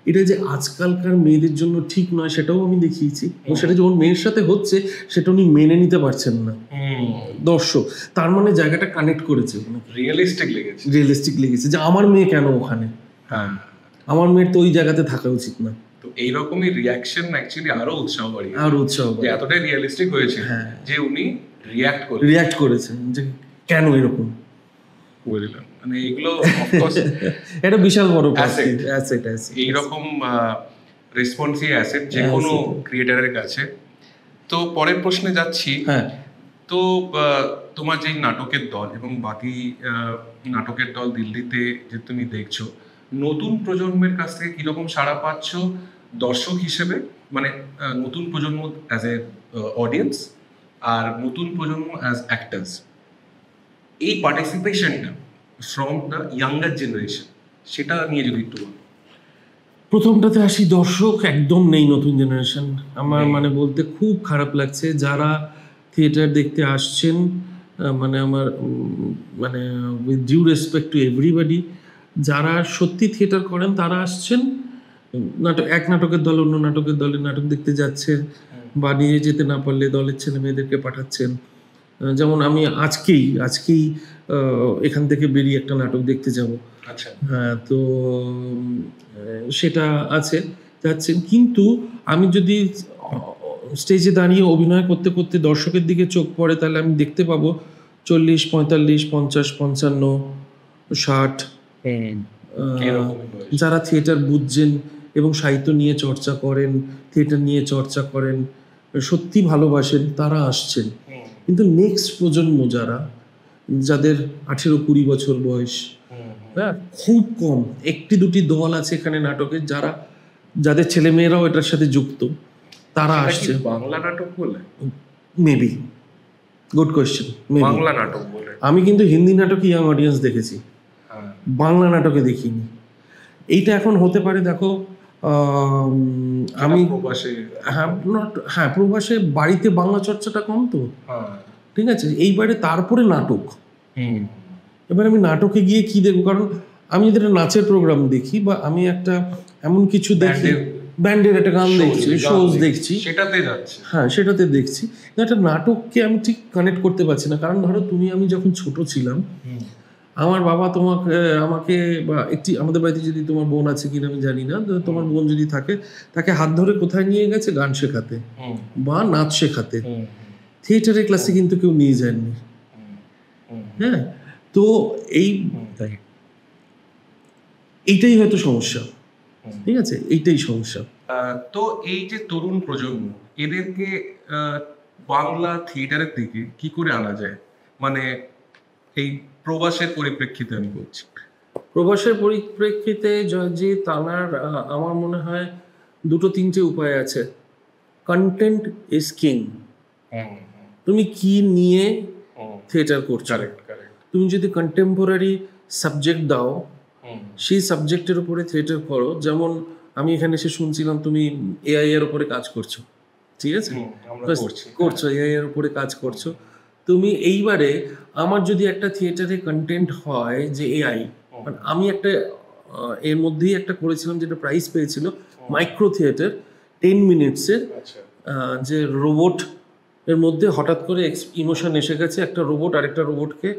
এটা যে আজকালকার মেয়েদের জন্য ঠিক নয় সেটাও আমি দেখিয়েছি। এবং সেটা যখন মেয়ের সাথে হচ্ছে সেটা উনি মেনে নিতে পারছেন না দর্শক, তার মানে জায়গাটা কানেক্ট করেছে, রিয়েলিস্টিক লেগেছে যে আমার মেয়ে কেন ওখানে, আমার মেয়ের তো ওই জায়গাতে থাকা উচিত না। তো এইরকমই রিয়াকশন অ্যাকচুয়ালি আরো উৎসাহ বাড়িয়ে, এতটাই রিয়েলিস্টিক হয়েছে যে উনি রিয়াক্ট করেছেন যে কেন এরকম বললেন। মানে এগুলো অফকোর্স এটা বিশাল বড় অ্যাসেট, এইরকম রেসপন্সিভ অ্যাসেট যে কোনো ক্রিয়েটারের কাছে। তো পরের প্রশ্নে যাচ্ছি। তো তোমার যেই নাটকের দল এবং বাকি নাটকের দল দিল্লিতে যে তুমি দেখছো, নতুন প্রজন্মের কাছ থেকে কিরকম সাড়া পাচ্ছ দর্শক হিসেবে, মানে নতুন প্রজন্ম অ্যাজ এ অডিয়েন্স আর নতুন প্রজন্ম অ্যাজ অ্যাক্টার্স, এই পার্টিসিপেশনটা ফ্রম দ্য ইয়াঙ্গার জেনারেশন, সেটা নিয়ে যদি একটু বলো। প্রথমটাতে আসি, দর্শক একদম নেই নতুন জেনারেশন। আমার মানে বলতে খুব খারাপ লাগছে, যারা থিয়েটার দেখতে আসছেন, মানে আমার মানে with due respect to everybody, যারা সত্যি থিয়েটার করেন তারা আসছেন, এক নাটকের দল অন্য নাটকের দলে নাটক দেখতে যাচ্ছেন, বা নিয়ে যেতে না পারলে দলের ছেলে মেয়েদেরকে পাঠাচ্ছেন। যেমন আমি আজকেই এখান থেকে বেরিয়ে একটা নাটক দেখতে যাব, হ্যাঁ, তো সেটা যাচ্ছেন। কিন্তু আমি যদি স্টেজে দাঁড়িয়ে অভিনয় করতে করতে দর্শকের দিকে চোখ পড়ে, তাহলে আমি দেখতে পাবো 40, 45, 50, 55, 60 যারা থিয়েটার বুঝছেন এবং সাহিত্য নিয়ে চর্চা করেন, থিয়েটার নিয়ে চর্চা করেন, সত্যি ভালোবাসেন, তারা আসছেন। কিন্তু নেক্সট প্রজন্ম যাদের 18-20 বছর বয়স, হ্যাঁ, খুব কম, 1-2টি দল আছে এখানে নাটকের যাদের ছেলে মেয়েরাও এটার সাথে যুক্ত, তারা আসছে। বাংলা নাটক বলে? Maybe, good question. বাংলা নাটক বলে? আমি কিন্তু হিন্দি নাটকে ইয়াং অডিয়েন্স দেখেছি, বাংলা নাটকে দেখিনি। এইটা এখন হতে পারে, দেখো আমি প্রবাসে বাড়িতে বাংলা চর্চাটা কম, তো ঠিক আছে, এইবারে তারপরে নাটক, এবার আমি নাটকে গিয়ে কি দেখবো? কারণ আমি যদি একটা নাচের প্রোগ্রাম দেখি, বা আমি একটা এমন কিছু দেখি, ব্যান্ডের একটা গান দেখছি, শোজ দেখছি, সেটাতে দেখছি, একটা নাটককে আমি ঠিক কানেক্ট করতে পারছি না। কারণ ধরো আমি যখন ছোট ছিলাম, আমার বাবা আমাকে বা আমাদের বাড়িতে যদি তোমার বোন আছে কিনা আমি জানি না, তোমার বোন যদি থাকে, তাকে হাত ধরে কোথায় নিয়ে গেছে? গান শেখাতে বা নাচ শেখাতে। থিয়েটারের ক্লাসে কিন্তু কেউ নিয়ে যায়নি, হ্যাঁ। তো এইটাই হয়তো সমস্যা, ঠিক আছে, এইটাই সমস্যা। তো এই যে তরুণ প্রজন্ম, এদেরকে বাংলা থিয়েটারের দিকে কি করে আনা যায়? মানে এই প্রবাসের পরিপ্রেক্ষিতে আমি বলছি। প্রবাসের পরিপ্রেক্ষিতে জয়জিৎ আনার আমার মনে হয় 2-3টে উপায় আছে। Content is king. তুমি কি নিয়ে থিয়েটার করছো? তুমি যদি কন্টেম্পোরারি সাবজেক্ট দাও, সেই সাবজেক্টের উপরে থিয়েটার করো। যেমন আমি এখানে এসে শুনছিলাম তুমি এআই এর উপরে কাজ করছো, ঠিক আছে, করছো এআই এর উপরে কাজ করছো তুমি। এইবারে আমার যদি একটা থিয়েটারে কন্টেন্ট হয় যে এআই, আমি একটা এর মধ্যেই একটা করেছিলাম যেটা প্রাইজ পেয়েছিল, মাইক্রো থিয়েটার 10 মিনিটসের, যে রোবট এর মধ্যে হঠাৎ করে ইমোশন এসে গেছে, একটা রোবট আরেকটা রোবটকে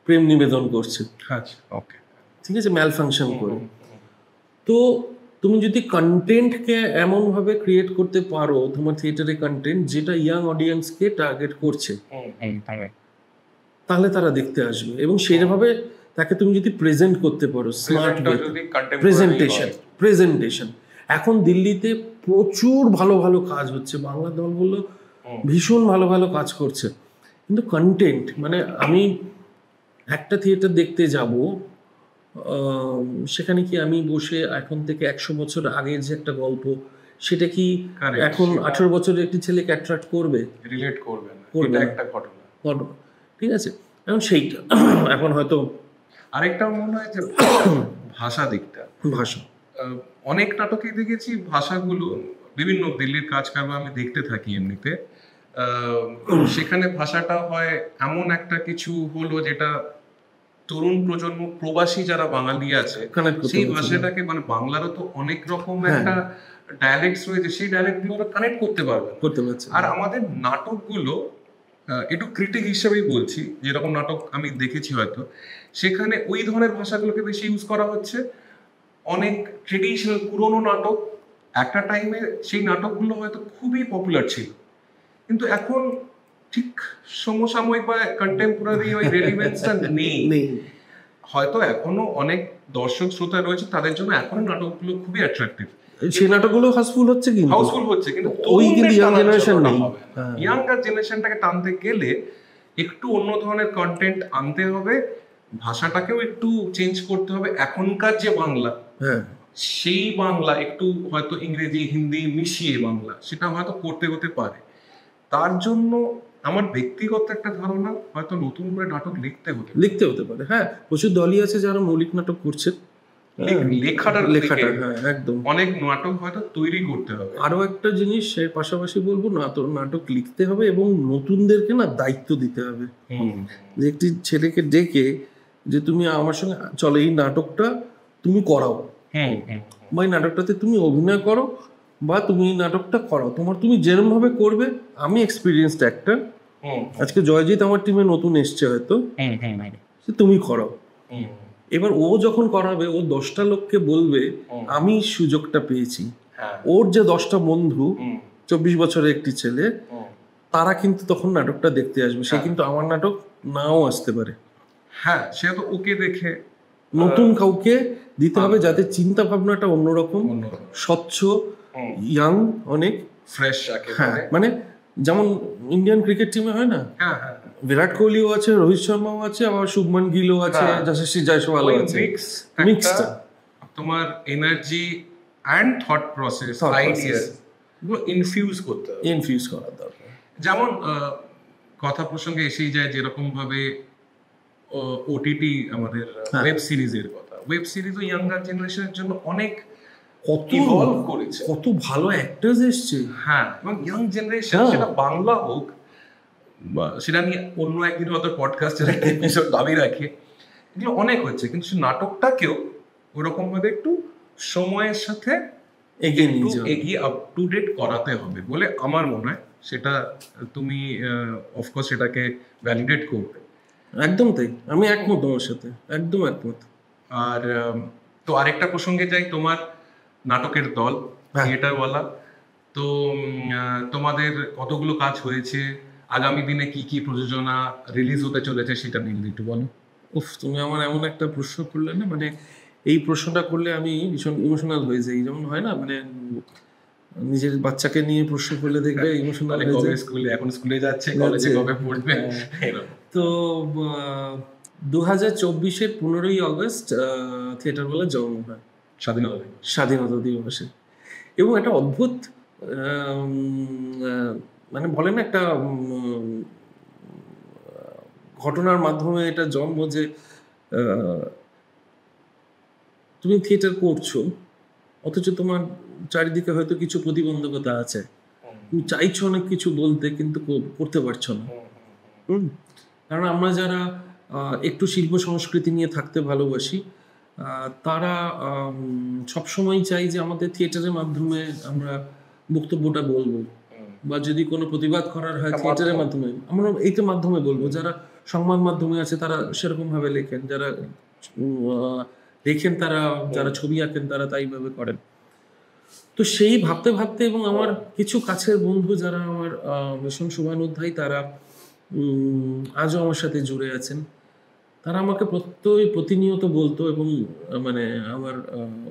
প্রেম নিবেদন করছে, ঠিক আছে, ম্যাল ফাংশন করে। তো তুমি যদি কন্টেন্টকে এমনভাবে ক্রিয়েট করতে পারো, তোমার থিয়েটারে কন্টেন্ট যেটা ইয়াং অডিয়েন্সকে টার্গেট করছে, তাহলে তারা দেখতে আসবে। এবং সেইভাবে তাকে তুমি যদি প্রেজেন্ট করতে পারো, স্মার্ট প্রেজেন্টেশন। এখন দিল্লিতে প্রচুর ভালো ভালো কাজ হচ্ছে, বাংলা দলগুলো ভীষণ ভালো ভালো কাজ করছে, কিন্তু কন্টেন্ট মানে আমি একটা থিয়েটার দেখতে যাব, সেখানে কি আমি বসে এখন থেকে 100 বছর আগের যে একটা গল্প, সেটা কি এখন 18 বছরের একটি ছেলেকে অ্যাট্রাক্ট করবে? রিলেট করবে না, এটা একটা ঘটনা, ঠিক আছে। এখন সেইটা এখন হয়তো আরেকটা মনে হয় যে ভাষা দিকটা, ভাষা অনেক নাটকে দেখেছি ভাষাগুলো বিভিন্ন দিল্লির কাজ কারবার আমি দেখতে থাকি এমনিতে, সেখানে ভাষাটা হয় এমন একটা কিছু হলো যেটা তরুণ প্রজন্ম প্রবাসী যারা বাঙালি আছে সেই ভাষাটাকে, মানে বাংলারও তো অনেক রকম একটা ডায়ালেক্টস রয়েছে, সেই ডায়ালেক্টগুলো কানেক্ট করতে পারবে। আর আমাদের নাটকগুলো একটু ক্রিটিক হিসেবেই বলছি, যেরকম নাটক আমি দেখেছি হয়তো সেখানে ওই ধরনের ভাষাগুলোকে বেশি ইউজ করা হচ্ছে। অনেক ট্রেডিশনাল পুরোনো নাটক একটা টাইমে সেই নাটকগুলো হয়তো খুবই পপুলার ছিল, কিন্তু এখন ঠিক সমসাময়িক বা কন্টেম্পোরারি ওই রেলিভেন্সটা নেই। হয়তো এখনো অনেক দর্শক শ্রোতা রয়েছে, তাদের জন্য এখনো নাটকগুলো খুবই অ্যাট্রাকটিভ, সেই নাটকগুলো হাউসফুল হচ্ছে, কিন্তু ওই ইয়াং জেনারেশন নেই। ইয়াঙ্গার জেনারেশনটাকে টানতে গেলে একটু অন্য ধরনের কন্টেন্ট আনতে হবে, ভাষাটাকেও একটু চেঞ্জ করতে হবে। এখনকার যে বাংলা, সেই বাংলা একটু হয়তো ইংরেজি হিন্দি মিশিয়ে বাংলা, সেটা হয়তো করতে হতে পারে। তার জন্য আমার ব্যক্তিগত একটা ধারণা, হয়তো নতুন করে নাটক লিখতে হতে পারে। হ্যাঁ, প্রচুর দলই আছে যারা মৌলিক নাটক করছে, লেখাটা একদম অনেক নাটক হয়তো তৈরি করতে হবে। আরো একটা জিনিস এর পাশাপাশি বলবো, নাটক লিখতে হবে এবং নতুনদেরকে না দায়িত্ব দিতে হবে, যে একটি ছেলেকে ডেকে যে তুমি আমার সঙ্গে চলো, এই নাটকটা তুমি করাও, বা এই নাটকটাতে তুমি অভিনয় করো, বা তুমি এই নাটকটা করাও, তুমি যেরকম ভাবে করবে। আমি এক্সপিরিয়েন্সড অ্যাক্টর, আজকে জয়জিৎ আমার টিমে নতুন এসছে, হয়তো তুমি করাও। এবার ও যখন করাবে, ও 10টা লোককে বলবে আমি সুযোগটা পেয়েছি। ওর যে 10টা বন্ধু, 24 বছরের একটি ছেলে, তারা কিন্তু তখন নাটকটা দেখতে আসবে। সে কিন্তু আমার নাটক নাও আসতে পারে। হ্যাঁ, সে তো ওকে দেখে নতুন কাউকে দিতে হবে, যাতে চিন্তা ভাবনাটা অন্যরকম, স্বচ্ছ, ইয়াং, অনেক ফ্রেশ। হ্যাঁ, মানে যেমন ইন্ডিয়ান ক্রিকেট টিমে হয় না, বিরাট কোহলিও আছে, রোহিত শর্মাও আছে, আবার শুভমান গিলও আছে, যশস্বী জয়সওয়ালও আছে। মিক্সড তোমার energy and thought process, ideas গুলো ইনফিউজ করা দরকার। যেমন কথা প্রসঙ্গে এসেই যায়, যেরকম ভাবে ওটিটি আমাদের ওয়েব সিরিজের কথা, ওয়েব সিরিজও ইয়াঙ্গার জেনারেশনের জন্য অনেক ইভলভ করেছে, কত ভালো অ্যাক্টরস এসছে। হ্যাঁ, এবং ইয়াং জেনারেশন, সেটা বাংলা হোক, সেটা নিয়ে অন্য একদিন হয়তো পডকাস্টের একটা এপিসোড দাবি রাখে, এগুলো অনেক হচ্ছে। কিন্তু নাটকটাকেও ওরকম ভাবে একটু সময়ের সাথে এগিয়ে আপ টু ডেট করাতে হবে বলে আমার মনে হয়। সেটা তুমি অফকোর্স সেটাকে ভ্যালিডেট করবে। একদম তাই, আমি একমত তোমার সাথে, একদম একমত। আর তো আরেকটা প্রসঙ্গে যাই, তোমার নাটকের দল থিয়েটারওয়ালা, তো তোমাদের কতগুলো কাজ হয়েছে, আগামী দিনে কি কি প্রযোজনা রিলিজ হতে চলেছে সেটা নিয়ে একটু বলো। তুমি আমার এমন একটা প্রশ্ন করলে না, মানে এই প্রশ্নটা করলে আমি ভীষণ ইমোশনাল হয়ে যাই। যেমন হয় না, মানে নিজের বাচ্চাকে নিয়ে প্রশ্ন করলে দেখবে ইমোশনাল হয়ে যায়। এখন স্কুলে যাচ্ছে, কলেজে কবে পড়বে। তো 2024-এর 15ই অগস্ট থিয়েটারওয়ালা জন্ম হয়, স্বাধীনতা দিবসে। এবং একটা অদ্ভুত মানে বলে না, একটা ঘটনার মাধ্যমে এটা জন্ম, যে তুমি থিয়েটার করছো, অথচ তোমার চারিদিকে হয়তো কিছু প্রতিবন্ধকতা আছে, তুমি চাইছো অনেক কিছু বলতে, কিন্তু করতে পারছো না। কারণ আমরা যারা একটু শিল্প সংস্কৃতি নিয়ে থাকতে ভালোবাসি, তারা সবসময় চাই যে আমাদের থিয়েটারের মাধ্যমে আমরা বক্তব্যটা বলবো, বা যদি কোনো প্রতিবাদ করার হয় থিয়েটারের মাধ্যমে, আমরা এইটার মাধ্যমে বলবো। যারা সংবাদ মাধ্যমে আছে তারা সেরকম ভাবে লেখেন, যারা লেখেন তারা, যারা ছবি আঁকেন তারা তাইভাবে করেন। তো সেই ভাবতে ভাবতে, এবং আমার কিছু কাছের বন্ধু যারা আমার ভীষণ শুভানুধ্যায়ী, তারা আজও আমার সাথে জুড়ে আছেন, তারা আমাকে প্রতিনিয়ত বলতো, এবং মানে আমার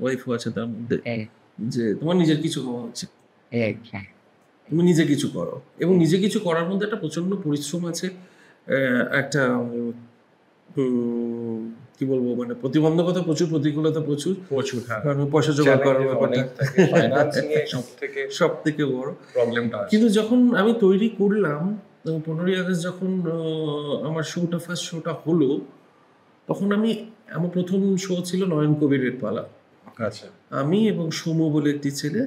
ওয়াইফও আছে তার মধ্যে, যে তোমার নিজের কিছু হওয়া উচিত, তুমি নিজে কিছু করো। এবং নিজে কিছু করার মধ্যে একটা প্রচন্ড পরিশ্রম আছে, একটা কি বলবো, মানে প্রতিবন্ধকতা প্রচুর, প্রতিকূলতা প্রচুর, কারণ পয়সা জোগাড় করার ব্যাপারটা সব থেকে বড় প্রবলেমটা। কিন্তু যখন আমি তৈরি করলাম 15ই আগস্ট, যখন আমার ফার্স্ট শোটা হলো, তখন আমার প্রথম শো ছিল নয়ন কবিরের পালা। আচ্ছা। আমি এবং সোমু বলে একটি ছেলে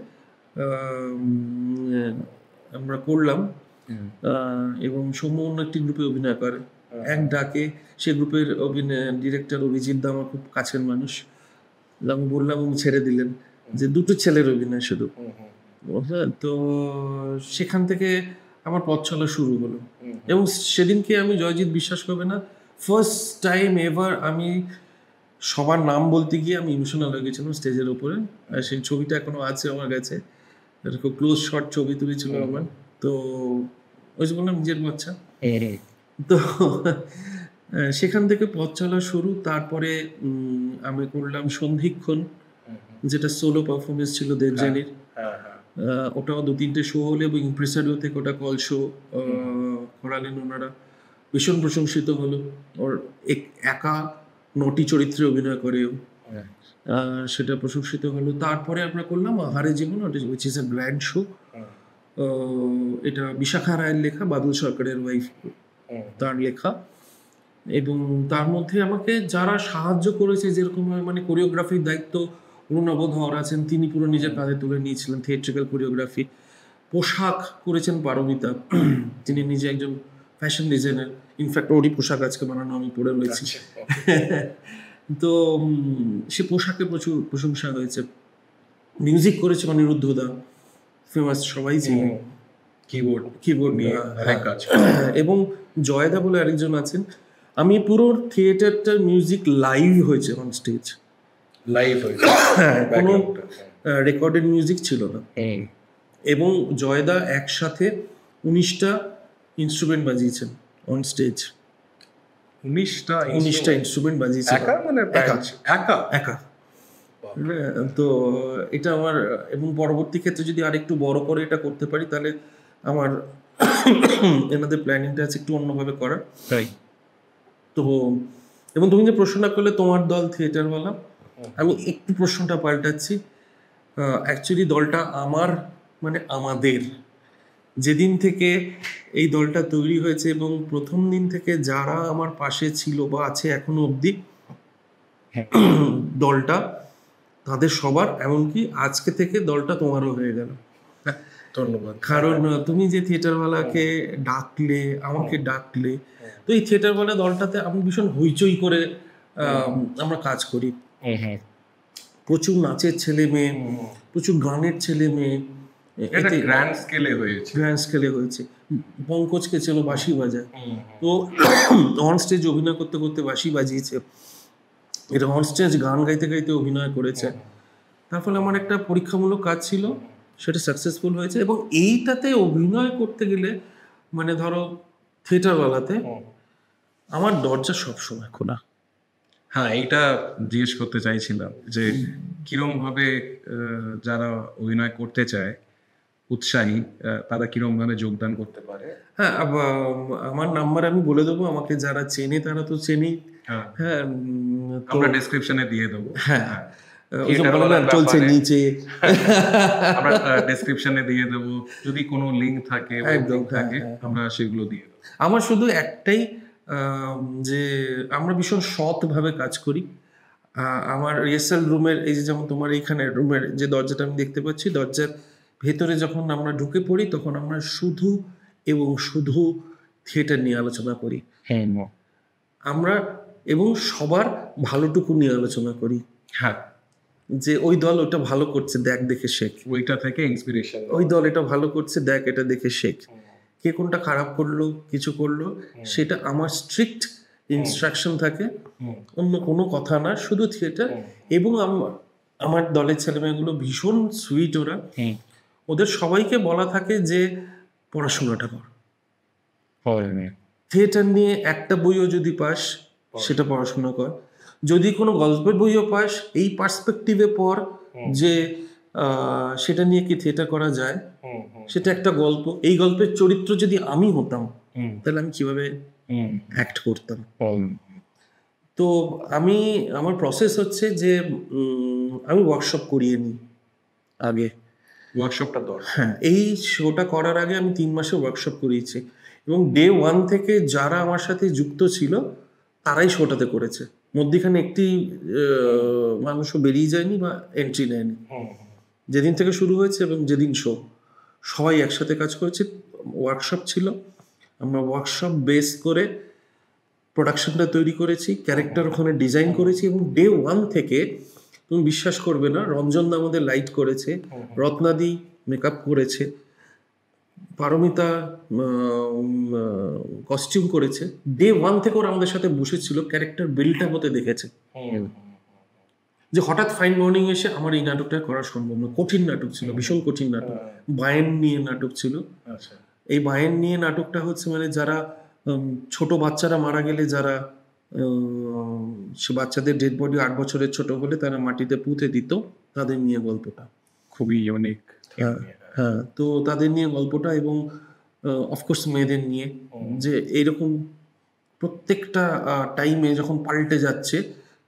আমরা করলাম, এবং সোমু অন্য একটি গ্রুপে অভিনয় করে। এক ডাকে সে গ্রুপের ডিরেক্টর অভিজিৎ দা আমার খুব কাছের মানুষ, আমি বললাম, উনি ছেড়ে দিলেন যে দুটো ছেলের অভিনয় শুধু। তো সেখান থেকে আমার পথ চলা শুরু হলো। এবং সেদিনকে আমি, জয়জিৎ বিশ্বাস করবে না, ফার্স্ট টাইম এভার আমি সবার নাম বলতে গিয়ে আমি ইমোশনাল হয়ে গেছিলাম স্টেজের উপরে। আর সেই ছবিটা এখনো আছে আমার কাছে, খুব ক্লোজ শট ছবি তুলেছিল আমার। তো ওই যে বললাম নিজের বাচ্চা, তো সেখান থেকে পথ চলা শুরু। তারপরে আমি করলাম সন্ধিক্ষণ, যেটা সোলো পারফরমেন্স ছিল দেবযানীর। ওটাও 2-3টে শো হলো, এবং ইমপ্রেসারিও থেকে ওটা কল শো করালেন ওনারা, ভীষণ প্রশংসিত হলো। ওর একা 9টি চরিত্রে অভিনয় করেও সেটা প্রশংসিত হলো। তারপরে আমরা করলাম Ahare Jibon, which is a grand show. এটা বিশাখা রায়ের লেখা, বাদল সরকারের ওয়াইফ, তার লেখা। এবং তার মধ্যে আমাকে যারা সাহায্য করেছে, যেরকম মানে কোরিওগ্রাফির দায়িত্ব অরুণাভ ধর আছেন, তিনি পুরো নিজের কাঁধে তুলে নিয়েছিলেন থিয়েট্রিক্যাল কোরিওগ্রাফি। পোশাক করেছেন পারমিতা, তিনি নিজে একজন ফ্যাশন ডিজাইনার, ইনফ্যাক্ট ওরই পোশাক আজকে বানানো আমি পরে রয়েছি। তো সে পোশাকে প্রচুর প্রশংসা হয়েছে। মিউজিক করেছে অনিরুদ্ধ দা, ফেমাস, সবাই চিনে, কিবোর্ড নিয়ে কাজ। এবং জয়দা বলে আরেকজন আছেন। আমি পুরো থিয়েটারটার মিউজিক লাইভ হয়েছে, অন স্টেজ লাইভ হয়েছে, কোনো রেকর্ডেড মিউজিক ছিল না। এবং জয়দা একসাথে 19টা ইনস্ট্রুমেন্ট বাজিয়েছেন অন স্টেজ। 19টা ইনস্ট্রুমেন্ট বাজিয়েছে একা। তো এটা আমার, এবং পরবর্তী ক্ষেত্রে যদি আরেকটু বড় করে এটা করতে পারি, তাহলে আমার এনাদের প্ল্যানিংটা আছে একটু অন্যভাবে করার। তো এবং তুমি যে প্রশ্নটা করলে তোমার দল থিয়েটারওয়ালা, আমি একটু প্রশ্নটা পাল্টাচ্ছি। অ্যাকচুয়ালি দলটা আমার, মানে আমাদের, যেদিন থেকে এই দলটা তৈরি হয়েছে এবং প্রথম দিন থেকে যারা আমার পাশে ছিল বা আছে এখনো অবধি দলটা, তাদের সবার, এমনকি আজকে থেকে দলটা তোমারও হয়ে গেল। ধন্যবাদ। কারণ তুমি যে থিয়েটারওয়ালাকে ডাকলে, আমাকে ডাকলে, তো এই থিয়েটারওয়ালা দলটাতে আমি ভীষণ হইচই করে আমরা কাজ করি। প্রচুর নাচের ছেলে মেয়ে, প্রচুর গানের ছেলে মেয়ে, গ্র্যান্ড স্কেলে হয়েছে। পঙ্কজকে ছিল বাঁশি বাজায়, তো অন স্টেজ অভিনয় করতে করতে বাঁশি বাজিয়েছে, এটা অন স্টেজ গান গাইতে গাইতে অভিনয় করেছে। তার ফলে আমার একটা পরীক্ষামূলক কাজ ছিল, সেটা সাকসেসফুল হয়েছে। এবং এইটাতে অভিনয় করতে গেলে, মানে ধরো থিয়েটারওয়ালাতে আমার দরজা সবসময় খোলা। হ্যাঁ, এইটা জিজ্ঞেস করতে চাইছিলাম যে কিরম ভাবে যারা অভিনয় করতে চায়, উৎসাহী, তারা কিরম ভাবে যোগদান করতে পারে। হ্যাঁ, আমার নাম্বার আমি বলে দেবো, আমাকে যারা চেনে তারা তো চেনেই। হ্যাঁ, আমরা ডেসক্রিপশনে দিয়ে দেবো। হ্যাঁ, চলছে নিচে, আমরা ডেসক্রিপশনে দিয়ে দেবো, যদি কোনো লিংক থাকে আমরা সেগুলো দিয়ে দেবো। আমার শুধু একটাই, যে আমরা ভীষণ সৎভাবে কাজ করি। আমার রিহার্সাল রুমের এই যে যেমন তোমার এইখানে রুমের যে দরজাটা আমি দেখতে পাচ্ছি, দরজার ভেতরে যখন আমরা ঢুকে পড়ি তখন আমরা শুধু এবং শুধু থিয়েটার নিয়ে আলোচনা করি আমরা, এবং সবার ভালোটুকু নিয়ে আলোচনা করি। হ্যাঁ, যে ওই দল ওটা ভালো করছে, দেখ দেখে শেখ, ওইটা থেকে ইন্সপিরেশন। ওই দল এটা ভালো করছে, দেখ এটা দেখে শেখ। কে কোনটা খারাপ করলো, কিছু করলো, সেটা আমার স্ট্রিক্ট ইনস্ট্রাকশন থাকে, অন্য কোনো কথা না, শুধু থিয়েটার। এবং আমার দলের ছেলেমেয়েগুলো ভীষণ সুইট, ওরা, ওদের সবাইকে বলা থাকে যে পড়াশোনাটা কর, থিয়েটার নিয়ে একটা বইও যদি পাস সেটা পড়াশোনা কর, যদি কোনো গল্পের বইও পাস এই পার্সপেক্টিভে পড় যে সেটা নিয়ে কি থিয়েটার করা যায়, সেটা একটা গল্প, এই গল্পের চরিত্র যদি আমি হতাম তাহলে আমি কিভাবে অ্যাক্ট করতাম। তো আমার প্রসেস হচ্ছে যে আমি ওয়ার্কশপ করিয়ে নিই আগে, ওয়ার্কশপটা দরকার। হ্যাঁ, এই শোটা করার আগে আমি 3 মাসে ওয়ার্কশপ করিয়েছি, এবং ডে 1 থেকে যারা আমার সাথে যুক্ত ছিল তারাই শোটাতে করেছে, মধ্যখানে একটি মানুষও বেরিয়ে যায়নি বা এন্ট্রি নেয়নি। যেদিন থেকে শুরু হয়েছে এবং যেদিন শো, সবাই একসাথে কাজ করেছে, ওয়ার্কশপ ছিল, আমরা ওয়ার্কশপ বেস করে প্রোডাকশনটা তৈরি করেছি, ক্যারেক্টার ওখানে ডিজাইন করেছি, এবং ডে 1 থেকে তুমি বিশ্বাস করবে না, রঞ্জনদা আমাদের লাইট করেছে, রত্নাদি মেকআপ করেছে, পারমিতা কস্টিউম করেছে। ডে 1 থেকে ওরা আমাদের সাথে বসেছিল, ক্যারেক্টার বিল্ড আপ হতে দেখেছে, যে হঠাৎ ফাইন মর্নিং এসে আমার এই নাটকটা করা সম্ভব না, কঠিন নাটক ছিল, ভীষণ কঠিন নাটক, বায়েন নিয়ে নাটক ছিল। এই বায়েন নিয়ে নাটকটা হচ্ছে মানে যারা ছোট বাচ্চারা মারা গেলে, যারা সে বাচ্চাদের ডেড বডি 8 বছরের ছোট হলে তারা মাটিতে পুঁতে দিত, তাদের নিয়ে গল্পটা খুবই ইউনিক। হ্যাঁ, তো তাদের নিয়ে গল্পটা, এবং অফকোর্স মেয়েদের নিয়ে, যে এইরকম প্রত্যেকটা টাইমে যখন পাল্টে যাচ্ছে,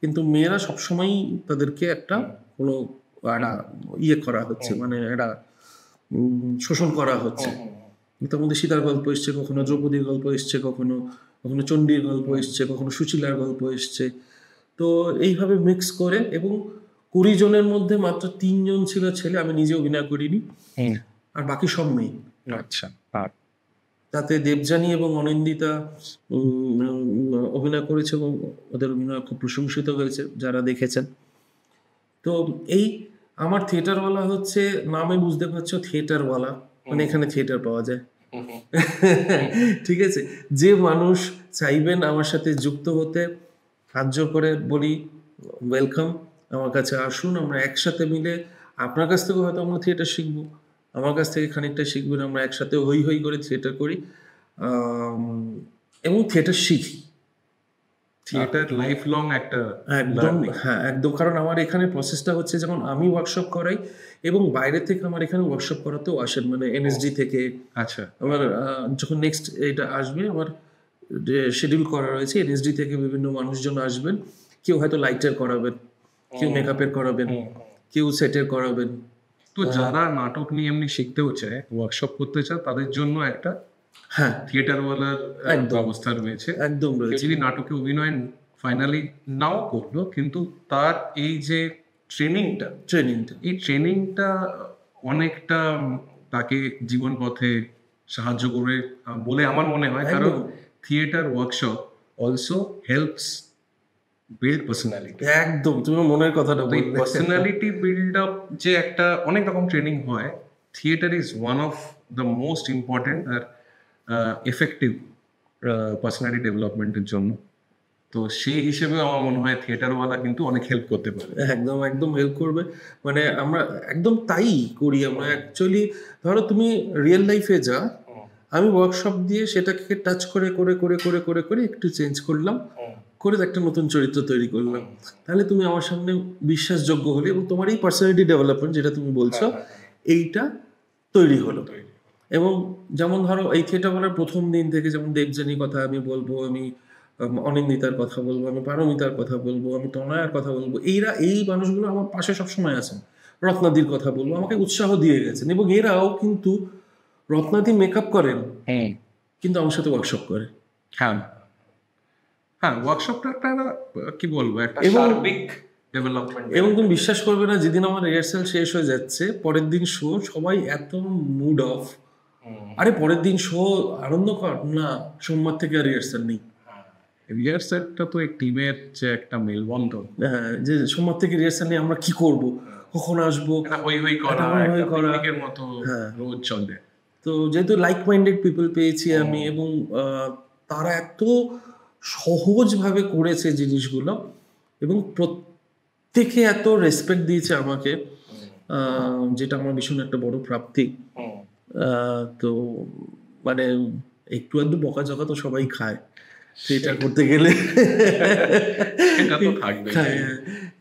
কিন্তু মেয়েরা সবসময় তাদেরকে একটা কোনো ইয়ে করা হচ্ছে, মানে একটা শোষণ করা হচ্ছে। তার মধ্যে সীতার গল্প এসছে, কখনো দ্রৌপদীর গল্প এসছে, কখনো কখনো চণ্ডীর গল্প এসছে, কখনো সুশীলার গল্প এসছে। তো এইভাবে মিক্স করে, এবং 20 জনের মধ্যে মাত্র 3 জন ছিল ছেলে, আমি নিজে অভিনয় করিনি, আর বাকি সব মেয়ে। আচ্ছা, তাতে দেবযানী এবং অনিন্দিতা অভিনয় করেছে, এবং ওদের অভিনয় খুব প্রশংসিত হয়েছে যারা দেখেছেন। তো এই আমার থিয়েটারওয়ালা হচ্ছে, নামে বুঝতে পারছো থিয়েটারওয়ালা, মানে এখানে থিয়েটার পাওয়া যায়। ঠিক আছে, যে মানুষ চাইবেন আমার সাথে যুক্ত হতে, হাত জোর করে বলি ওয়েলকাম, আমার কাছে আসুন, আমরা একসাথে মিলে, আপনার কাছ থেকে হয়তো আমরা থিয়েটার শিখবো, আমার কাছ থেকে খানিকটা শিখবেন, আমরা একসাথে হই হই করে থিয়েটার করি এবং থিয়েটার শিখি। থিয়েটার লাইফ লং একটা, একদম, হ্যাঁ একদম, কারণ আমার এখানে প্রসেসটা হচ্ছে যখন আমি ওয়ার্কশপ করাই, এবং বাইরে থেকে আমার এখানে ওয়ার্কশপ করাতেও আসেন, মানে এনএসডি থেকে। আচ্ছা, আমার যখন নেক্সট এটা আসবে, আমার শিডিউল করা রয়েছে, এনএসডি থেকে বিভিন্ন মানুষজন আসবেন, কেউ হয়তো লাইটের করাবেন, কেউ মেকআপের করাবেন, কেউ সেটের করাবেন। তো যারা নাটক নিয়ে এমনি শিখতেও চায়, ওয়ার্কশপ করতে চায়, তাদের জন্য একটা হ্যাঁ থিয়েটারওয়ালার ব্যবস্থা রয়েছে, একদম রয়েছে। যদি নাটকে অভিনয় ফাইনালি নাও করলো, কিন্তু তার এই যে ট্রেনিংটা, এই ট্রেনিংটা অনেকটা তাকে জীবন পথে সাহায্য করে বলে আমার মনে হয়। কারণ theatre workshop also helps build personality. একদম, তুমি মনের কথাটা বললে। পার্সোনালিটি বিল্ড আপ যে একটা অনেক রকম ট্রেনিং হয়, theatre is one of the most important আর এফেক্টিভ পার্সোনালিটি ডেভেলপমেন্টের জন্য। তো সেই হিসেবে আমার মনে হয় থিয়েটারওয়ালা কিন্তু অনেক হেল্প করতে পারে। একদম একদম হেল্প করবে, মানে আমরা একদম তাই করি আমরা অ্যাকচুয়ালি। ধরো তুমি রিয়েল লাইফে যা, আমি ওয়ার্কশপ দিয়ে সেটাকে টাচ করে করে করে করে করে করে একটু চেঞ্জ করলাম, করে একটা নতুন চরিত্র তৈরি করলাম, তাহলে তুমি আমার সামনে বিশ্বাসযোগ্য হলে, এবং তোমার এই পার্সোনালিটি ডেভেলপমেন্ট যেটা তুমি বলছো এইটা তৈরি হলো। এবং যেমন ধরো এই থিয়েটার বলার প্রথম দিন থেকে, যেমন দেবযানীর কথা আমি বলবো, আমি অনিন্দিতার কথা বলবো, আমি পারমিতার কথা বলবো, আমি তনয়ার কথা বলবো, এই মানুষগুলো আমার পাশে সবসময় আছেন। রত্নাদির কথা বলবো, আমাকে উৎসাহ দিয়ে গেছেন, এবং এরাও কিন্তু, রত্নাদি মেকআপ করেন কিন্তু আমার সাথে ওয়ার্কশপ করে। হ্যাঁ, ওয়ার্কশপটা একটা কি বলবো, একটা সার্বিক ডেভেলপমেন্ট। এবং তুমি বিশ্বাস করবে না, যেদিন আমার রিহার্সাল শেষ হয়ে যাচ্ছে, পরের দিন শো, সবাই এত মুড অফ, আরে পরের দিন শো আনন্দ কর না, সোমবার থেকে আর রিহার্সাল নেই। রিহার্সালটা তো এক টিমের যে একটা মেলবন্ধন, হ্যাঁ, যে সোমবার থেকে রিহার্সাল নেই, আমরা কি করব, কখন আসবো, হই হই করা, হই করা। পিকনিকের মতো রোজ চলে। তো যেহেতু লাইক মাইন্ডেড পিপল পেয়েছি আমি, এবং তারা এত সহজভাবে করেছে জিনিসগুলো, এবং প্রত্যেকে এত রেসপেক্ট দিয়েছে আমাকে, যেটা আমার ভীষণ একটা বড় প্রাপ্তি। তো মানে একটু আধটু বকাঝকা তো সবাই খায় সেটা করতে গেলে, সেটা তো থাকবে,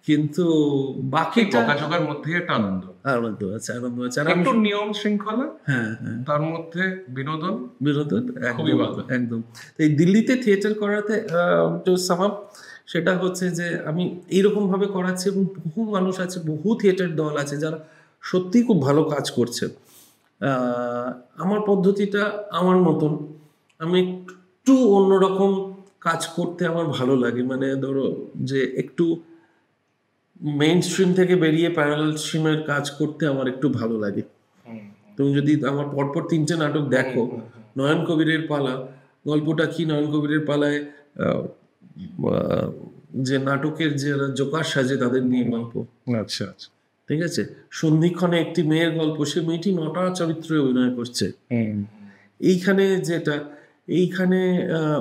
কিন্তু বাকি বকাঝকার মধ্যে একটা আনন্দ আছে, আনন্দ আছে, একটু নিয়ম শৃঙ্খলা, হ্যাঁ, তার মধ্যে বিনোদন খুবই ভালো, একদম। এই দিল্লিতে থিয়েটার করাতে সেটা হচ্ছে যে আমি এইরকম ভাবে করাচ্ছি, এবং বহু মানুষ আছে, বহু থিয়েটার দল আছে যারা সত্যিই খুব ভালো কাজ করছে। আমার পদ্ধতিটা আমার মতন, আমি একটু অন্যরকম কাজ করতে আমার ভালো লাগে। মানে ধরো যে একটু মেইন স্ট্রিম থেকে বেরিয়ে প্যারালাল স্ট্রিমের কাজ করতে আমার একটু ভালো লাগে। তুমি যদি আমার পরপর 3টে নাটক দেখো, নয়ন কবিরের পালা, গল্পটা কি, নয়ন কবিরের পালায় যে নাটকের যে জোকার সাজে তাদের নিয়ে গল্প, আচ্ছা আচ্ছা, ঠিক আছে। সন্ধিক্ষণে একটি মেয়ের গল্প, সে মেয়েটি 9টা চরিত্রে অভিনয় করছে। এইখানে যেটা, এইখানে